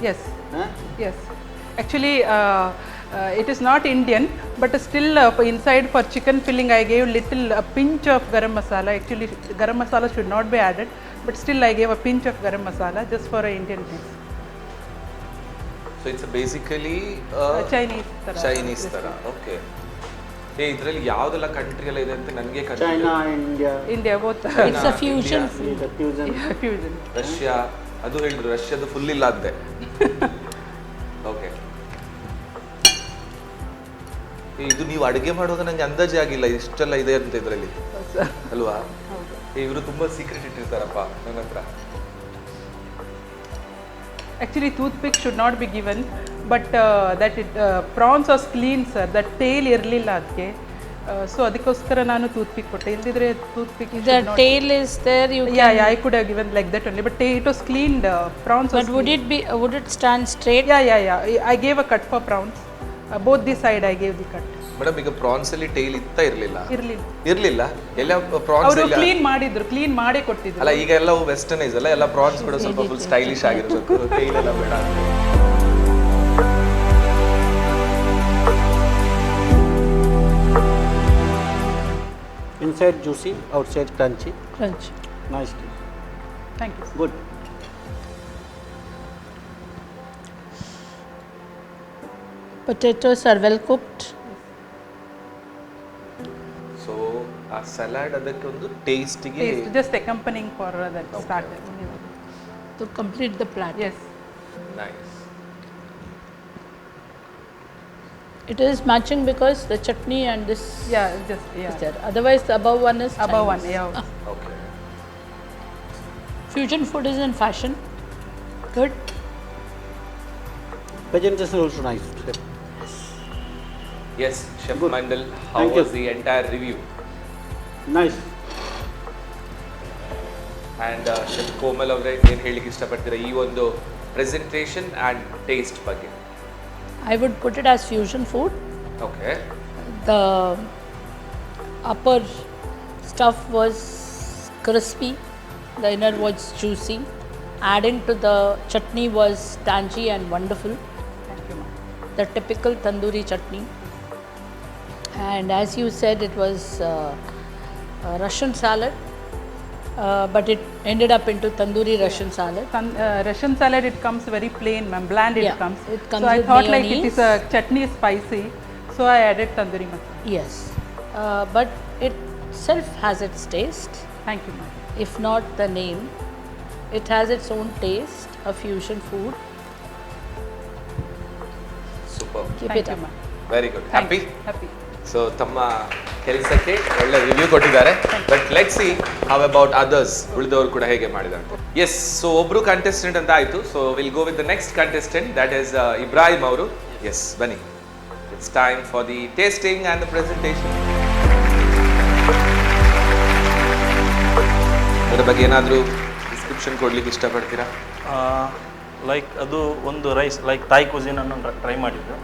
Yes. Huh? Yes. Actually, it is not Indian, but still inside for chicken filling I gave a pinch of garam masala. Actually, garam masala should not be added, but still I gave a pinch of garam masala just for an Indian taste. So it's basically Chinese ತರ. Okay, ಇದರಲ್ಲಿ ಯಾವ್ದೆಲ್ಲ country ಎಲ್ಲ ಇದೆ ಅಂತ ನನಗೆ China, India both. It's a fusion. It's a fusion. Yeah, fusion. Russia, ಅದು ಹೇಳಿದ್ರು ರಷ್ಯಾದು full ಇಲ್ಲ ಅಂತೆ. ಓಕೆ, ಇದು ನೀವು ಅಡುಗೆ ಮಾಡುವಾಗ ನಂಗೆ ಅಂದಾಜೆ ಆಗಿಲ್ಲ ಇಷ್ಟೆಲ್ಲ ಇದೆ ಅಂತ ಇದರಲ್ಲಿ ಅಲ್ವಾ? ಇವರು ತುಂಬಾ ಸೀಕ್ರೆಟ್ ಇಟ್ಟಿರ್ತಾರಪ್ಪ ನನ್ನ ಹತ್ರ. Actually, toothpick should not be given, but that prawns was clean, sir. That tail irliಲ್ಲ ಅದಕ್ಕೆ, so ಅದಕ್ಕೋಸ್ಕರ ನಾನು toothpick ಕೊಟ್ಟೆ. ಇಲ್ದಿದ್ರೆ toothpick. The tail is there. Yeah, I could have given like that only, but it was cleaned. Prawns. But would it stand straight? Yeah. I gave a cut for prawns. Both the side I gave the cut. Madam, ಈಗ France ಅಲ್ಲಿ tail ಇರ್ಲಿಲ್ಲ? ಇರ್ಲಿಲ್ಲ. ಎಲ್ಲ France ಅವರು clean ಮಾಡಿದ್ರು, clean ಮಾಡಿ ಕೊಟ್ಟಿದ್ರು. ಅಲ್ಲ, ಈಗ ಎಲ್ಲ ವೆಸ್ಟರ್ನೈಸ್ ಅಲ್ಲ, ಎಲ್ಲ ಪ್ರಾನ್ಸ್ ಕೂಡ ಸ್ವಲ್ಪ ಫುಲ್ ಸ್ಟೈಲಿಶ್ ಆಗಿರ್ಬೇಕು, ಟೈಲ್ ಎಲ್ಲ ಬೇಡ. inside juicy, outside crunchy. Crunch. Nice dish. Thank you. Good. Potatoes are well cooked. So ಆ ಸಲಾಡ್ ಅದಕ್ಕೆ ಒಂದು ಟೇಸ್ಟಿಗೆ Taste, just accompanying for that starter. To complete the plat. Yes. Nice. It is matching because the chutney and this Yeah, just is there. Otherwise, the above one is above one. Chinese. Yeah. Okay. Fusion food is in fashion. Good. Presentation also nice. Yes chef Good. Mandal, how Thank you. Was the entire review? Nice. And chef Komal ಅವರೇ ಏನು ಹೇಳಿಕ್ಕೆ ಇಷ್ಟಪಡ್ತೀರಾ ಈ ಒಂದು presentation and taste ಬಗ್ಗೆ? I would put it as fusion food. Okay. The upper stuff was crispy, the inner was juicy. Adding to the chutney was tangy and wonderful. Thank you, ma'am. The typical tandoori chutney. And as you said, it was a Russian salad, but it ended up into tandoori Russian salad. Russian salad, it comes very plain, ma'am. Bland it Yeah, comes. it comes so I with thought like it mayonnaise. is a chutney is spicy, so I added tandoori masala. Yes, but it itself has its taste. Thank you, ma'am. If not the name, it has its own taste, a fusion food. Super. Keep Thank it you, up. ma'am. Very good. Thank happy? you. Happy. So ತಮ್ಮ ಕೆಲಸಕ್ಕೆ ಒಳ್ಳೆ review ಕೊಟ್ಟಿದ್ದಾರೆ. But let see how about others, ಉಳಿದವರು ಕೂಡ ಹೇಗೆ ಮಾಡಿದ್ದಾರೆ. S, so ಒಬ್ರು contestant ಅಂತ ಆಯಿತು. So will go with the next contestant, that is Ibrahim ಅವರು. ಎಸ್, ಬನ್ನಿ. It's time for the tasting and the presentation. ಅದರ ಬಗ್ಗೆ ಏನಾದರೂ ಡಿಸ್ಕ್ರಿಪ್ಷನ್ ಕೊಡ್ಲಿಕ್ಕೆ ಇಷ್ಟಪಡ್ತೀರಾ? ಲೈಕ್ ಅದು ಒಂದು ರೈಸ್ ಲೈಕ್ ಥಾಯ್ ಕುಸಿನ್ ಅನ್ನು ಟ್ರೈ ಮಾಡಿದ್ದು,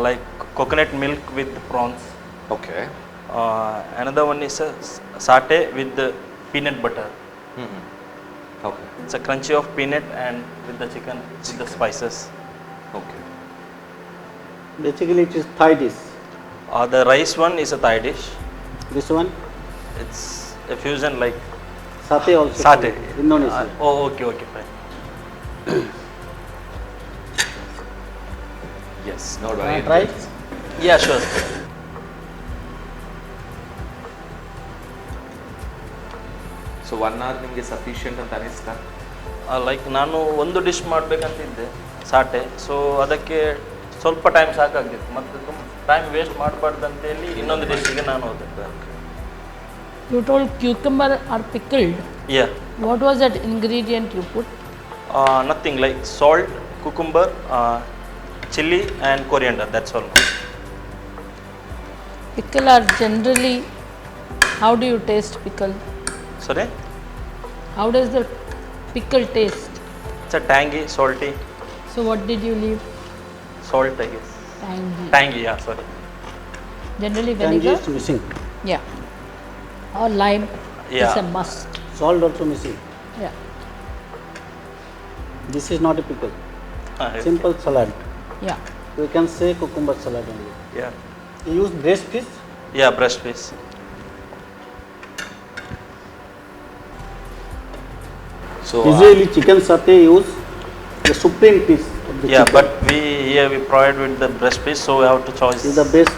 like coconut milk with prawns. Okay. Another one is a satay with the peanut butter. ಓಕೆ. It's a crunchy of peanut and with the chicken with the spices. Okay. Basically, it is Thai dish. The rice one is a Thai dish. This one, It's a fusion like satay also. satay. from Indonesia. Oh, okay, fine. Yes, ನೋಡುವ. Try. Yeah, sure. So 1 hour ನಿಮಗೆ sufficient ಅಂತ ಅನಿಸ್ತಾ? Like ನಾನು ಒಂದು dish ಮಾಡಬೇಕಂತಿದ್ದೆ ಸಾಟೆ, so ಅದಕ್ಕೆ ಸ್ವಲ್ಪ time ಸಾಕಾಗ್ತಿತ್ತು, ಮತ್ತು time waste ಮಾಡಬಾರ್ದು ಅಂತೇಳಿ ಇನ್ನೊಂದು ಡಿಶ್ಗೆ ನಾನು ಹೋದೆ. You told cucumber are pickled. Yeah, What was that ingredient you put? Nothing like salt, cucumber, chilli and coriander, that's all. Pickle are generally, how do you taste pickle? Sorry? How does the pickle taste? It's a tangy, salty, So what did you leave? salt I guess. Tangy. Tangy, yeah, sorry. Generally Tangy vinegar? is missing. Yeah. Or lime is Yeah. a must. Salt also missing. Yeah. This is not a pickle. Yes. Simple salad. Yeah. We can say cucumber salad only. Yeah. You use braised fish. Yeah, breast piece. So Usually chicken satay use the supreme piece of the Yeah, chicken. but here we provide with the breast piece, so we have to choose. Is the best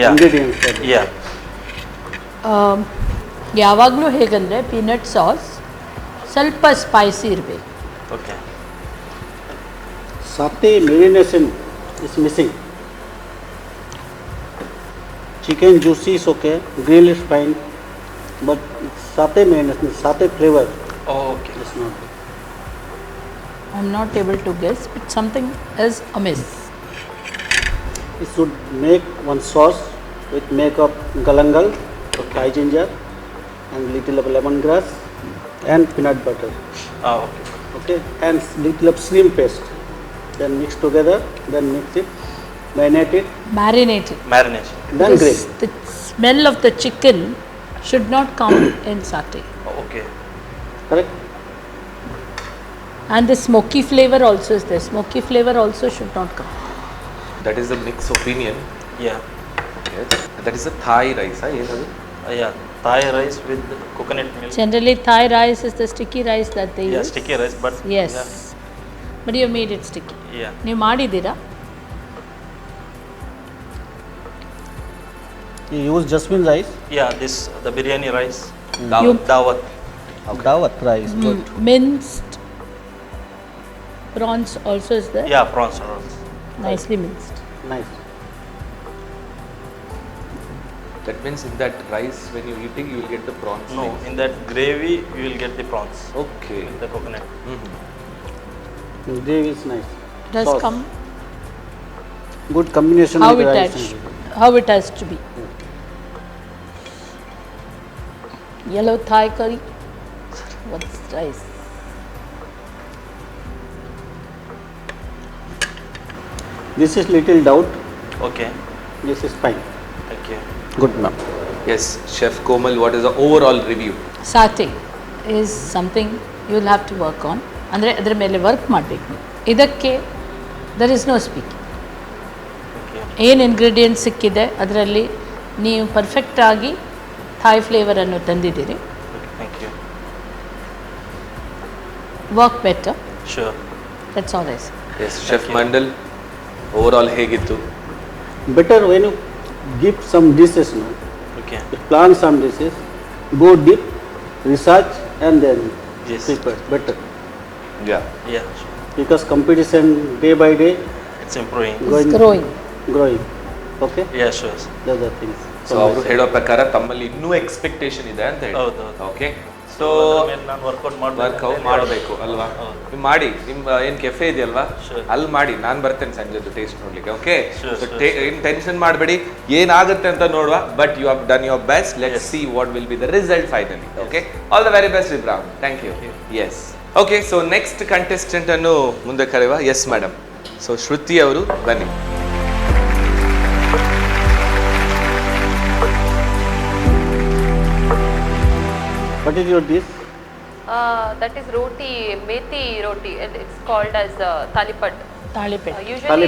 Yeah. ingredients for it. Yeah. ಯಾವಾಗಲೂ ಹೇಗಂದರೆ peanut sauce ಸ್ವಲ್ಪ spicy ಇರಬೇಕು. Okay. Satay marination is missing. Chicken juicy is okay, grill is fine, but satay marination, satay flavor Oh, okay. is not good. I am not able to guess, but something is amiss. You should make one sauce with make of galangal, Thai ginger, and little of lemongrass and peanut butter. Okay. Okay, and little of shrimp paste. Then mix together, then mix it, marinate it, Marinated. Marination. then grill. Because the smell of the chicken should not come in satay. Okay. Correct? And the smoky flavor also is there. Smoky flavor also should not come. That is a mix opinion. Yeah. That is a Thai ರೈಸಾ ಏನದು? Yeah, Thai rice with coconut milk. Generally, Thai rice is the sticky rice that they Yeah, use. sticky rice, but Yes. But you made it sticky. yeah, ನೀವು ಮಾಡಿದ್ದೀರಾ? You use jasmine rice, yeah, this the biryani rice, You- dawat. dawat rice. Good. Minced prawns also is there. Yeah, prawns rolls. Nicely minced. Nice. That means in that rice, when you're eating, you will get the prawns. No, in that gravy you will get the prawns. Okay. With the coconut. The gravy is nice. Does Sauce. come Good combination how with it rice. has, how it has to be. Yellow Thai curry. What's rice? This is little doubt. Okay, This is fine. thank you. Good, ma'am. Yes, Chef Komal, what is the overall review? Satay is something you will have to work on. ಅಂದರೆ ಅದರ ಮೇಲೆ work ಮಾಡಬೇಕು. ಇದಕ್ಕೆ there is no speaking. ಏನು ingredients ಸಿಕ್ಕಿದೆ ಅದರಲ್ಲಿ ನೀವು ಪರ್ಫೆಕ್ಟಾಗಿ ಥಾಯ್ ಫ್ಲೇವರನ್ನು ತಂದಿದ್ದೀರಿ. Okay, thank you. Work better. Sure. That's all I say. Yes, Chef Mandal, overall ಹೇಗಿತ್ತು? Better when you give some dishes, no? Okay. You plan some dishes, go deep, research and then Yes. prepare. Better. Yeah. Yeah, sure. Because competition day by day It's improving. Growing. growing. Okay? Yeah, sure. That's the thing. So ಅವರು ಹೇಳೋ ಪ್ರಕಾರ ತಮ್ಮಲ್ಲಿ ಇನ್ನೂ expectation ಇದೆ ಅಂತ ಹೇಳಿ. ಹೌದು. Okay. So ನಾನು ವರ್ಕೌಟ್ ವರ್ಕೌಟ್ ಮಾಡಬೇಕು ಅಲ್ವಾ? ನೀವು ಮಾಡಿ, ನಿಮ್ಮ ಏನು ಕೆಫೆ ಇದೆಯಲ್ವಾ Sure. ಅಲ್ಲಿ ಮಾಡಿ, ನಾನು ಬರ್ತೇನೆ ಸಂಜೆದು ಟೇಸ್ಟ್ ನೋಡ್ಲಿಕ್ಕೆ. Okay, Sure, so sure. ಏನು ಟೆನ್ಷನ್ ಮಾಡಬೇಡಿ, ಏನಾಗುತ್ತೆ ಅಂತ ನೋಡುವ. But you have done your best. Let's see what will be the result finally. Okay, all the very best ವಿಬ್ರಾಮ್. Thank you. Yes, okay. So next contestant ಅನ್ನು ಮುಂದೆ ಕರೆಯುವ. Yes madam. So ಶ್ರುತಿ ಅವರು ಬನ್ನಿ. What is your dish? That is roti, methi roti. It's called as talipat. ತಾಳಿಪೆಟ್ಟು. Usually,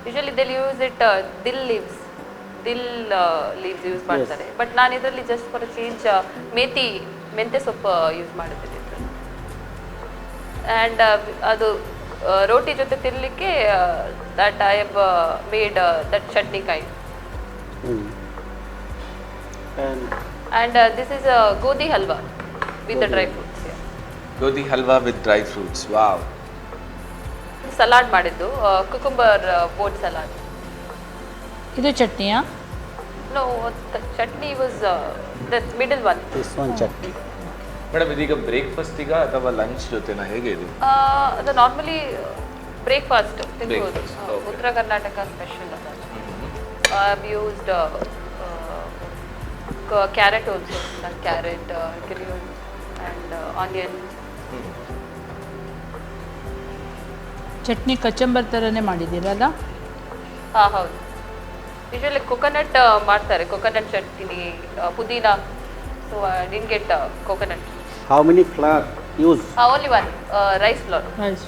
usually they'll use it dill leaves. Dill leaves use ಮಾಡ್ತಾರೆ. But ನಾನು ಇದರಲ್ಲಿ just for a change methi ಮೆಂತ್ಯ ಸೊಪ್ಪು use ಮಾಡಿದ್ದೀನಿ. And ಅದು ರೋಟಿ ಜೊತೆ ತಿನ್ನಲಿಕ್ಕೆ that I have made that chutney kind. And this is ಗೋಧಿ halwa with the dry fruits. Yeah. ಗೋಧಿ halwa with dry fruits. Wow. Salad ಮಾಡಿದ್ದು ಕುಕುಂಬರ್ ಬೋಟ್ ಸಲಾಡ್. ಇದು ಚಟ್ನಿಯಾ? No, the chutney was the middle one. This one chutney. Madam, ಇದೀಗ ಬ್ರೇಕ್ಫಾಸ್ಟಿಗ ಅಥವಾ lunch ಜೊತೆನಾ, ಹೇಗೆ ಇದು? ಅದು ನಾರ್ಮಲಿ ಬ್ರೇಕ್ಫಾಸ್ಟ್ ತಿನ್ಬೋದು. Breakfast, okay. Uttara Karnataka special. I have used carrot also, carrot, green and onion. Chutney ಕಚಂಬರ್ ಥರನೇ ಮಾಡಿದ್ದೀರಲ್ಲ? ಹಾಂ, ಹೌದು. ಯೂಶಲಿ ಕೊಕೊನಟ್ ಮಾಡ್ತಾರೆ, ಕೊಕೊನಟ್ ಚಟ್ನಿ, ಪುದೀನ. So I didn't get coconut. How many flour use? Only one rice flour. Rice.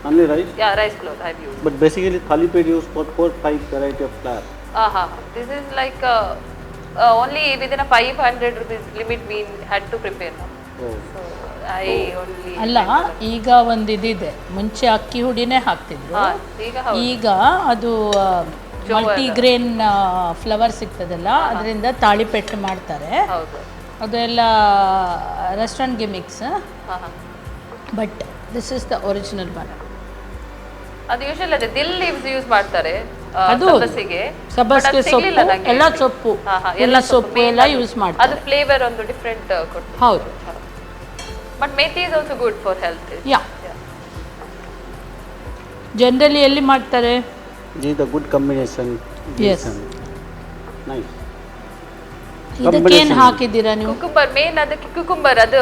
Only rice? Yeah, rice flour I have used. But basically thalipet use for 4-5 variety of flour. This is like only within a 500 rupees limit we had to prepare. Oh. So I only. ಅಲ್ಲ, ಈಗ ಒಂದು ಇದಿದೆ, ಮುಂಚೆ ಅಕ್ಕಿ ಹುಡಿನೇ ಹಾಕ್ತಿದ್ರು. ಈಗ ಹೌದು. ಈಗ ಅದು ಮಲ್ಟಿಗ್ರೇನ್ ಫ್ಲವರ್ ಸಿಗ್ತದಲ್ಲ, ಅದರಿಂದ ತಾಳಿಪೆಟ್ಟು ಮಾಡ್ತಾರೆ. ಹೌದು. ಅದೆಲ್ಲ ರೆಸ್ಟೋರೆಂಟ್ಗೆ mix. But this is the original one. ಅದು ಯೂಶಲಿ ಅದೇ ದಿಲ್ ಲೀವ್ಸ್ ಯೂಸ್ ಮಾಡ್ತಾರೆ ಅದು ಸಬ್ಬಸಿಗೆ. ಸಬ್ಬಸಿಗೆ ಸೊಪ್ಪು, ಎಲ್ಲ ಸೊಪ್ಪು, ಎಲ್ಲ ಸೊಪ್ಪು ಎಲ್ಲ ಯೂಸ್ ಅದು ಮಾಡ್ತಾರೆ. ಫ್ಲೇವರ್ ಒಂದು ಡಿಫ್ರೆಂಟ್ ಕೊಡ್ತಾರೆ. ಹೌದು. But methi is also good for health. Yeah. Generally ಎಲ್ಲಿ ಮಾಡ್ತಾರೆ? This is the good combination. Yes. Nice. ಇದಕ್ಕೇನು ಹಾಕಿದ್ದೀರಾ ನೀವು? ಕುಕುಂಬರ್ ಮೇನ್, ಅದಕ್ಕೆ ಕುಕುಂಬರ್ ಅದು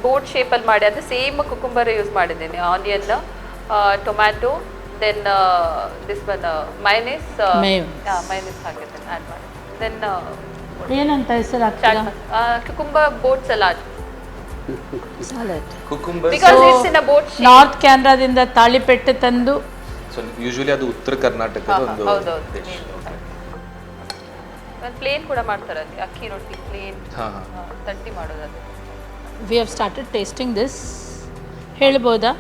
ಬೋಟ್ ಶೇಪಲ್ಲಿ ಮಾಡಿ, ಅದು ಸೇಮ್ ಕುಕುಂಬರ್ ಯೂಸ್ ಮಾಡಿದ್ದೇನೆ. Onion, tomato, then this one mayonnaise. Mayonnaise ಹಾಕಿದ್ದೇನೆ, ಆ್ಯಡ್ ಮಾಡಿ. ದೆನ್ ಏನಂತ ಹೆಸರು ಹಾಕ್ತೀರಾ? Cucumber boat salad. Salad. Cucumber. Because it's in a boat shape. North ಕ್ಯಾನ್ರಾದಿಂದ ತಾಳಿಪೆಟ್ಟು ತಂದು. ಸೊ ಯೂಶುವಲಿ ಅದು ಉತ್ತರ ಕರ್ನಾಟಕದ ಒಂದು ಹೌದೌದು. dish. ಒಂದು ಪ್ಲೇನ್ ಕೂಡ ಮಾಡ್ತಾರೆ ಅಲ್ಲಿ, ಅಕ್ಕಿ ರೊಟ್ಟಿ ಪ್ಲೇನ್ ತಟ್ಟಿ ಮಾಡೋದು ಅದು. We have started tasting this. ಹೇಳ್ಬೋದಾ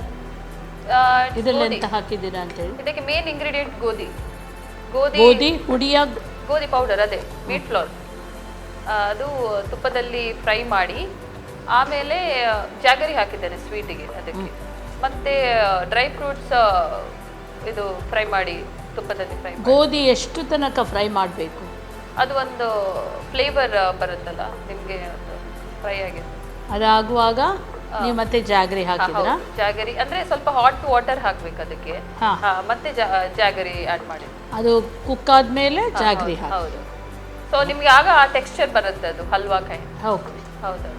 ಇದರಲ್ಲಿ ಎಂತ ಹಾಕಿದ್ದೀರಾ ಅಂತೇಳಿ? ಇದಕ್ಕೆ ಮೇನ್ ಇಂಗ್ರೀಡಿಯೆಂಟ್ ಗೋಧಿ ಹುಡಿಯ ಗೋಧಿ ಪೌಡರ್, ಅದೇ ವೀಟ್ ಫ್ಲೋರ್. ಅದು ತುಪ್ಪದಲ್ಲಿ ಫ್ರೈ ಮಾಡಿ ಆಮೇಲೆ ಜಾಗರಿ ಹಾಕಿದ್ದೇನೆ ಸ್ವೀಟಿಗೆ ಅದಕ್ಕೆ, ಮತ್ತೆ ಡ್ರೈ ಫ್ರೂಟ್ಸ್ ಇದು ಫ್ರೈ ಮಾಡಿ ತುಪ್ಪದಲ್ಲಿ ಫ್ರೈ. ಗೋಧಿ ಎಷ್ಟು ತನಕ ಫ್ರೈ ಮಾಡಬೇಕು? ಅದು ಒಂದು ಫ್ಲೇವರ್ ಬರುತ್ತಲ್ಲ ನಿಮಗೆ, ಫ್ರೈ ಆಗಿದೆ. ಅದಾಗುವಾಗ ನೀವು ಮತ್ತೆ ಜಾಗರಿ ಹಾಕಿದ್ರಾ? ಜಾಗರಿ ಅಂದ್ರೆ ಸ್ವಲ್ಪ ಹಾಟ್ ವಾಟರ್ ಹಾಕ್ಬೇಕು ಅದಕ್ಕೆ, ಮತ್ತೆ ಜಾಗರಿ ಆಡ್ ಮಾಡಿ. ಅದು ಕುಕ್ ಆದ್ಮೇಲೆ ಜಾಗರಿ ಹಾಕಿ. ಹೌದು. ಸೊ ನಿಮ್ಗೆ ಆಗ ಆ ಟೆಕ್ಸ್ಚರ್ ಬರುತ್ತೆ, ಅದು ಹಲ್ವಾ ಕೈ. ಹೌದು.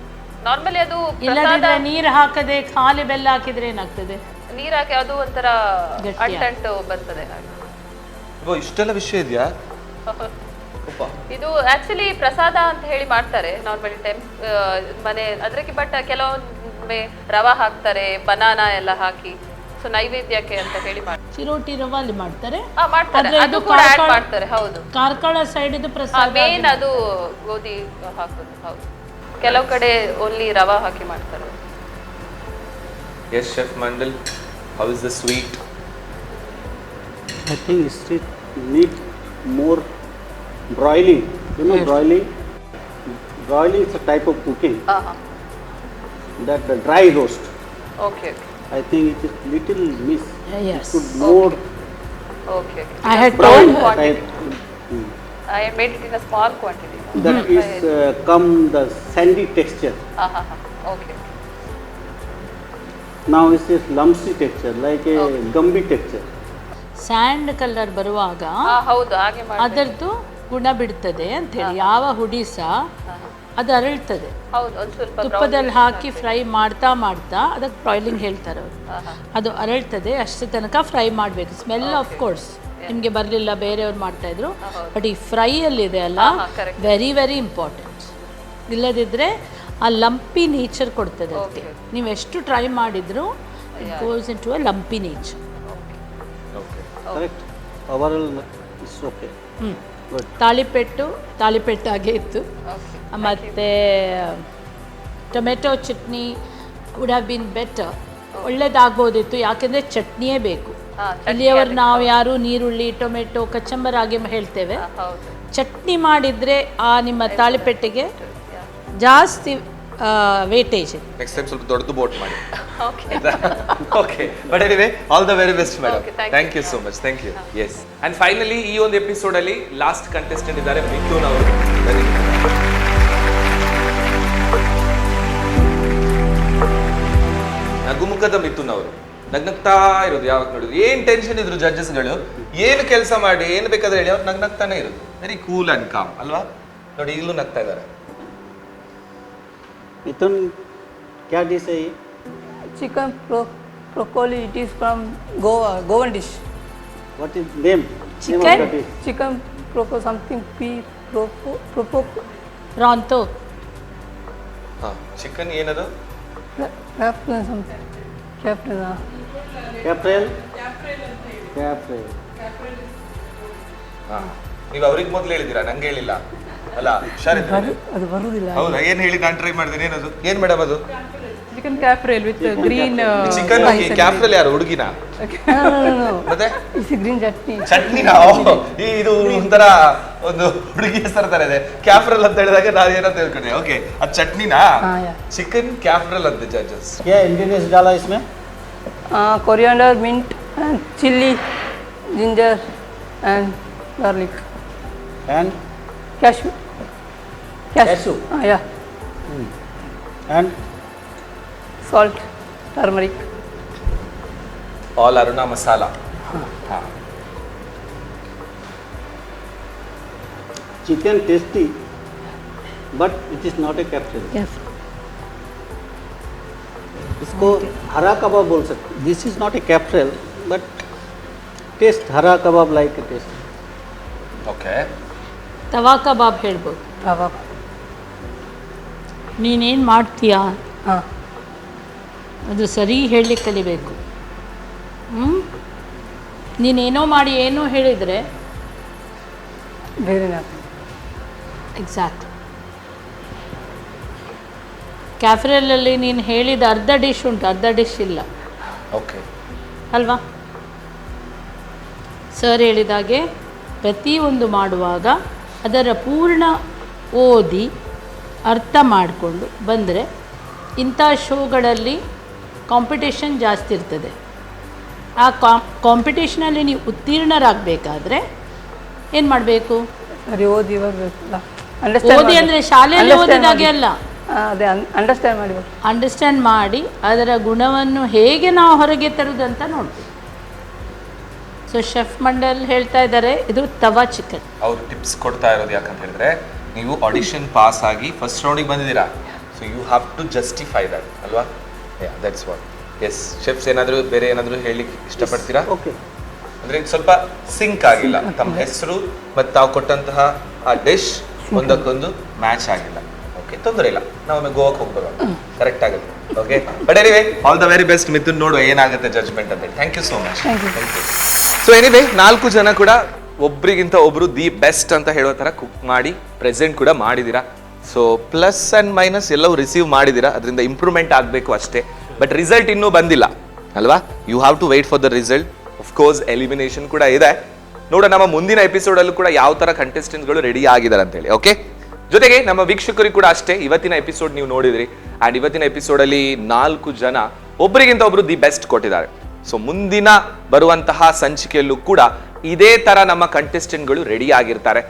ನಾರ್ಮಲಿ ಅದು ಇಲ್ಲದಿದ್ರೆ ನೀರು ಹಾಕದೆ ಖಾಲಿ ಬೆಲ್ಲ ಹಾಕಿದ್ರೆ ಏನಾಗ್ತದೆ? ನೀರು ಹಾಕಿ ಅದು ಒಂಥರ ಅಂಟಂಟು ಬರ್ತದೆ. ಇಷ್ಟೆಲ್ಲ ವಿಷಯ ಇದೆಯಾ? ಇದು ಆಕ್ಚುಲಿ ಪ್ರಸಾದ ಅಂತ ಹೇಳಿ ಮಾಡ್ತಾರೆ ನಾರ್ಮಲಿ ಟೈಮ್ ಮನೆ ಅದಕ್ಕೆ, ಬಟ್ ಕೆಲವೊಮ್ಮೆ ರವಾ ಹಾಕ್ತಾರೆ, ಬನಾನಾ ಎಲ್ಲ ಹಾಕಿ, ಸೊ ನೈವೇದ್ಯಕ್ಕೆ ಅಂತ ಹೇಳಿ ಮಾಡ್ತಾರೆ. ಚಿರೋಟಿ ರವಾ ಅಲ್ಲಿ ಮಾಡ್ತಾರೆ, ಅದು ಕೂಡ ಆಡ್ ಮಾಡ್ತಾರೆ. ಹೌದು, ಕಾರ್ಕಳ ಸೈಡ್ ಇದು ಪ್ರಸಾದ ಮೇನ್ ಅದು ಗೋಧಿ ಹಾಕೋದು. ಹೌದು, ಕೆಲವು ಕಡೆ ಓನ್ಲಿ ರವಾ ಹಾಕಿ ಮಾಡ್ತಾರೆ. Yes chef Mandal, how is the sweet? I think it need more broiling. You know broiling? Broiling is a type of cooking. That the dry roast. Okay. I think it is little miss. Yes. It should more. Okay. I had told I made it in a small quantity. That is come the sandy texture. Okay. Now it is lumpy texture, like a gumby texture. Sand colour ಬರುವಾಗ ಹೌದು, ಹಾಗೆ ಅದರದ್ದು ಗುಣ ಬಿಡ್ತದೆ ಅಂತ ಹೇಳಿ. ಯಾವ ಹುಡಿ ಸಹ ಅದು ಅರಳ್ತದೆ. ತುಪ್ಪದಲ್ಲಿ ಹಾಕಿ ಫ್ರೈ ಮಾಡ್ತಾ ಅದಕ್ಕೆ ಬ್ರಾಯ್ಲಿಂಗ್ ಹೇಳ್ತಾರೆ ಅವರು. ಅದು ಅರಳ್ತದೆ, ಅಷ್ಟು ತನಕ ಫ್ರೈ ಮಾಡಬೇಕು. ಸ್ಮೆಲ್ ಆಫ್ ಕೋರ್ಸ್ ನಿಮಗೆ ಬರಲಿಲ್ಲ, ಬೇರೆಯವ್ರು ಮಾಡ್ತಾಯಿದ್ರು. ಬಟ್ ಈ ಫ್ರೈಯಲ್ಲಿದೆ ಅಲ್ಲ, ವೆರಿ ವೆರಿ ಇಂಪಾರ್ಟೆಂಟ್. ಇಲ್ಲದಿದ್ದರೆ ಆ ಲಂಪಿ ನೇಚರ್ ಕೊಡ್ತದೆ ಅದಕ್ಕೆ. ನೀವು ಎಷ್ಟು ಟ್ರೈ ಮಾಡಿದ್ರು it goes into a lumpy nature. Correct. Overall is okay. ತಾಳಿಪೆಟ್ಟಾಗೆ ಇತ್ತು. ಮತ್ತು tomato chutney would have been better, ಒಳ್ಳೇದಾಗ್ಬೋದಿತ್ತು. ಯಾಕೆಂದರೆ ಚಟ್ನಿಯೇ ಬೇಕು. ಇಲ್ಲಿಯವರು ನಾವು ಯಾರು ನೀರುಳ್ಳಿ ಟೊಮೆಟೊ ಕಚಂಬರ್ ಆಗಿ ಹೇಳ್ತೇವೆ. ಚಟ್ನಿ ಮಾಡಿದರೆ ಆ ನಿಮ್ಮ ತಾಳಿಪೆಟ್ಟಿಗೆ ಜಾಸ್ತಿ ವೇಟೇಜ್. ನೆಕ್ಸ್ಟ್ ಟೈಮ್ ಸ್ವಲ್ಪ ದೊಡ್ಡದು ಬೋಟ್ ಮಾಡಿ. Okay, but anyway all the very best madam. Thank you so much. Thank you. Yes, and finally ಈ ಒಂದು ಎಪಿಸೋಡ್ ಅಲ್ಲಿ ಲಾಸ್ಟ್ ಕಂಟೆಸ್ಟೆಂಟ್ ಇದ್ದಾರೆ, ಮಿಥುನ್ ಅವರು. ನಗುಮುಖದ ಮಿಥುನ್ ಅವರು ನಗ್ನಗ್ತಾ ಇರೋದು, ಯಾವಾಗ ನೋಡಿದ್ರು ಏನ್ ಟೆನ್ಷನ್ ಇದ್ರು ಜಡ್ಜಸ್ಗಳು, ಏನು ಕೆಲಸ ಮಾಡಿ ಏನು ಬೇಕಾದ್ರೆ ಹೇಳಿ ಅವ್ರು ನಗ್ನಗ್ತಾನೆ ಇರೋದು. ವೆರಿ ಕೂಲ್ ಅಂಡ್ ಕಾಮ್ ಅಲ್ವಾ? ನೋಡಿ ಈಗಲೂ ನಗ್ತಾ ಇದ್ದಾರೆ. Mithun, क्या dish है ये? Chicken broccoli. It is from Goa, Goan dish. What is name? Chicken? Name of the dish? Chicken broccoli something ಪ್ರಾಂತೋ. ಚಿಕನ್ ಏನದು? Captain something. Captain. Caprel. ನೀವು ಅವ್ರಿಗೆ ಮೊದಲು ಹೇಳಿದ್ದೀರಾ, ನಂಗೆ ಹೇಳಿಲ್ಲ ಅಲ್ಲ? ಹುಷಾರಿದ್ದಾರೆ. ಅದು ಬರುವುದಿಲ್ಲ. ಹೌದಾ? ಏನ್ ಹೇಳಿ ನಾನು ಟ್ರೈ ಮಾಡಿದ್ದೀನಿ. ಏನದು? ಏನ್ ಮೇಡಮ್ ಅದು? Chicken cafreal with green chicken. Cafreal ಯಾರು? ಹುಡುಗಿನ? ಮತ್ತೆ ಗ್ರೀನ್ ಚಟ್ನಿ. ಚಟ್ನಿನಾ? ಇದು ಒಂಥರ ಒಂದು ಹುಡುಗಿ ಹೆಸರು ತರ ಇದೆ. ಕ್ಯಾಫ್ರೇಲ್ ಅಂತ ಹೇಳಿದಾಗ ನಾನು ಏನಂತ ಹೇಳ್ಕೊಂಡೆ. ಓಕೆ, ಅದು ಚಟ್ನಿನಾ? ಚಿಕನ್ ಕ್ಯಾಫ್ರೇಲ್ ಅಂತ ಜಡ್ಜಸ್. क्या इंग्रेडिएंट्स डाला इसमें? Coriander, mint, chilli, ginger and garlic And cashew. Yeah. And salt, turmeric. All Aruna masala. Chicken tasty, but it is not a capsule. Yes. इसको हरा कबाब बोल सकते. This is not a capsule, but taste हरा कबाब like a taste. Okay. ತವಾ ಕಬಾಬ್ ಹೇಳ್ಬೋದು. ನೀನೇನು ಮಾಡ್ತೀಯಾ ಅದು ಸರಿ ಹೇಳಲಿಕ್ಕೆ ಕಲಿಬೇಕು. ನೀನೇನೋ ಮಾಡಿ ಏನೋ ಹೇಳಿದರೆ ಬೇರೆ ಎಕ್ಸಾಕ್ಟ್. ಕ್ಯಾಫ್ರೆಲಲ್ಲಿ ನೀನು ಹೇಳಿದ ಅರ್ಧ ಡಿಶ್ ಉಂಟು, ಅರ್ಧ ಡಿಶ್ ಇಲ್ಲ. ಓಕೆ ಅಲ್ವಾ? ಸರ್ ಹೇಳಿದಾಗೆ ಪ್ರತಿಯೊಂದು ಮಾಡುವಾಗ ಅದರ ಪೂರ್ಣ ಓದಿ ಅರ್ಥ ಮಾಡಿಕೊಂಡು ಬಂದರೆ ಇಂಥ ಶೋಗಳಲ್ಲಿ ಕಾಂಪಿಟೇಷನ್ ಜಾಸ್ತಿ ಇರ್ತದೆ. ಆ ಕಾಂಪಿಟೇಷನಲ್ಲಿ ನೀವು ಉತ್ತೀರ್ಣರಾಗಬೇಕಾದ್ರೆ ಏನು ಮಾಡಬೇಕು? ಸರಿ ಓದಿ ಬರಬೇಕಲ್ಲ. ಓದಿ ಅಂದರೆ ಶಾಲೆಯಲ್ಲಿ ಓದಿದಾಗೆ ಅಲ್ಲ, ಅದೇ ಅಂಡರ್ಸ್ಟ್ಯಾಂಡ್ ಮಾಡಿ ಅಂಡರ್ಸ್ಟ್ಯಾಂಡ್ ಮಾಡಿ ಅದರ ಗುಣವನ್ನು ಹೇಗೆ ನಾವು ಹೊರಗೆ ತರುವುದಂತ ನೋಡ್ತೀವಿ. ಸೊ ಶೆಫ್ ಮಂಡಲ್ ಹೇಳ್ತಾ ಇದ್ದಾರೆ ಇದು ತವಾ ಚಿಕನ್. ಅವರು ಟಿಪ್ಸ್ ಕೊಡ್ತಾ ಇರೋದು ಯಾಕಂತ ಹೇಳಿದ್ರೆ, ನೀವು ಆಡಿಷನ್ ಪಾಸ್ ಆಗಿ ಫಸ್ಟ್ ರೌಂಡಿಗೆ ಬಂದಿದ್ದೀರಾ, so you have to justify that ಅಲ್ವಾ? That's what. ಎಸ್ ಶೆಫ್ಸ್ ಏನಾದರೂ ಬೇರೆ ಏನಾದರೂ ಹೇಳಲಿಕ್ಕೆ ಇಷ್ಟಪಡ್ತೀರಾ? ಓಕೆ. ಅಂದರೆ ಸ್ವಲ್ಪ ಸಿಂಕ್ ಆಗಿಲ್ಲ, ತಮ್ಮ ಹೆಸರು ಮತ್ತು ತಾವು ಕೊಟ್ಟಂತಹ ಆ ಡಿಶ್ ಒಂದಕ್ಕೊಂದು ಮ್ಯಾಚ್ ಆಗಿಲ್ಲ. ಓಕೆ, ತೊಂದರೆ ಇಲ್ಲ, ನಾವು ಗೋವಾಕ್ಕೆ ಹೋಗ್ಬೋದು, ಕರೆಕ್ಟ್ ಆಗುತ್ತೆ. Okay, but anyway all the very best Mithun. ನೋಡುವ ಏನಾಗುತ್ತೆ ಜಡ್ಜ್ಮೆಂಟ್ ಅಂತ. Thank you so much. Thank you. So anyway 4 ಜನ ಕೂಡ ಒಬ್ರಿಗಿಂತ ಒಬ್ರು ದಿ ಬೆಸ್ಟ್ ಅಂತ ಹೇಳೋ ಥರ ಕುಕ್ ಮಾಡಿ ಪ್ರೆಸೆಂಟ್ ಕೂಡ ಮಾಡಿದ್ದೀರಾ. ಸೊ ಪ್ಲಸ್ ಆ್ಯಂಡ್ ಮೈನಸ್ ಎಲ್ಲವೂ ರಿಸೀವ್ ಮಾಡಿದ್ದೀರಾ, ಅದರಿಂದ ಇಂಪ್ರೂವ್ಮೆಂಟ್ ಆಗಬೇಕು ಅಷ್ಟೇ. ಬಟ್ ರಿಸಲ್ಟ್ ಇನ್ನೂ ಬಂದಿಲ್ಲ ಅಲ್ವಾ? You have to wait for the result. Of course elimination ಕೂಡ ಇದೆ. ನೋಡೋಣ ನಮ್ಮ ಮುಂದಿನ ಎಪಿಸೋಡಲ್ಲೂ ಕೂಡ ಯಾವ ಥರ ಕಂಟೆಸ್ಟೆಂಟ್ಗಳು ರೆಡಿ ಆಗಿದ್ದಾರೆ ಅಂತೇಳಿ. ಓಕೆ, ಜೊತೆಗೆ ನಮ್ಮ ವೀಕ್ಷಕರಿಗೆ ಕೂಡ ಅಷ್ಟೇ, ಇವತ್ತಿನ ಎಪಿಸೋಡ್ ನೀವು ನೋಡಿದ್ರಿ ಆ್ಯಂಡ್ ಇವತ್ತಿನ ಎಪಿಸೋಡಲ್ಲಿ 4 ಜನ ಒಬ್ಬರಿಗಿಂತ ಒಬ್ರು ದಿ ಬೆಸ್ಟ್ ಕೊಟ್ಟಿದ್ದಾರೆ. ಸೊ ಮುಂದಿನ ಬರುವಂತಹ ಸಂಚಿಕೆಯಲ್ಲೂ ಕೂಡ ಇದೇ ಥರ ನಮ್ಮ ಕಂಟೆಸ್ಟೆಂಟ್ಗಳು ರೆಡಿ ಆಗಿರ್ತಾರೆ.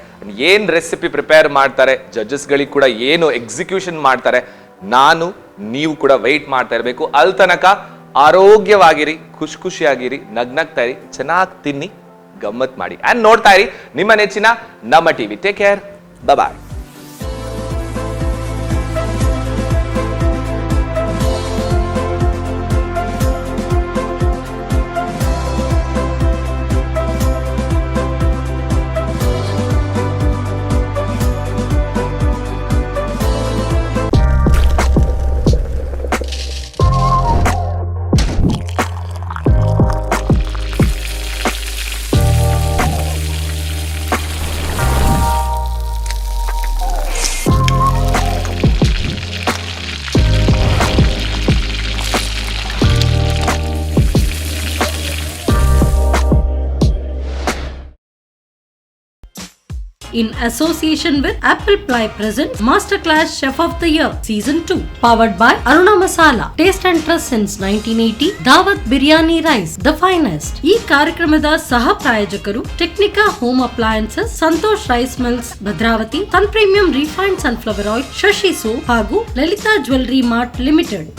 ಏನು ರೆಸಿಪಿ ಪ್ರಿಪೇರ್ ಮಾಡ್ತಾರೆ, ಜಡ್ಜಸ್ಗಳಿಗೆ ಕೂಡ ಏನು ಎಕ್ಸಿಕ್ಯೂಷನ್ ಮಾಡ್ತಾರೆ, ನಾನು ನೀವು ಕೂಡ ವೆಯ್ಟ್ ಮಾಡ್ತಾ ಇರಬೇಕು. ಅಲ್ಲಿ ತನಕ ಆರೋಗ್ಯವಾಗಿರಿ, ಖುಷಿಯಾಗಿರಿ, ನಗ್ನಗ್ತಾ ಇರಿ, ಚೆನ್ನಾಗಿ ತಿನ್ನಿ, ಗಮ್ಮತ್ ಮಾಡಿ ಆ್ಯಂಡ್ ನೋಡ್ತಾ ಇರಿ ನಿಮ್ಮ ನೆಚ್ಚಿನ ನಮ್ಮ TV. Take care, bye. In association with Apple Ply presents Masterclass Chef of the Year Season 2, powered by Aruna Masala. Taste and trust since 1980. Davat Biryani Rice, the finest. ಈ ಕಾರ್ಯಕ್ರಮದ ಸಹ ಪ್ರಾಯೋಜಕರು Technica home appliances, Santosh rice mills Bhadravati, ಸನ್ premium refined sunflower oil, Shashi soap ಹಾಗೂ Lalitha jewellery mart limited.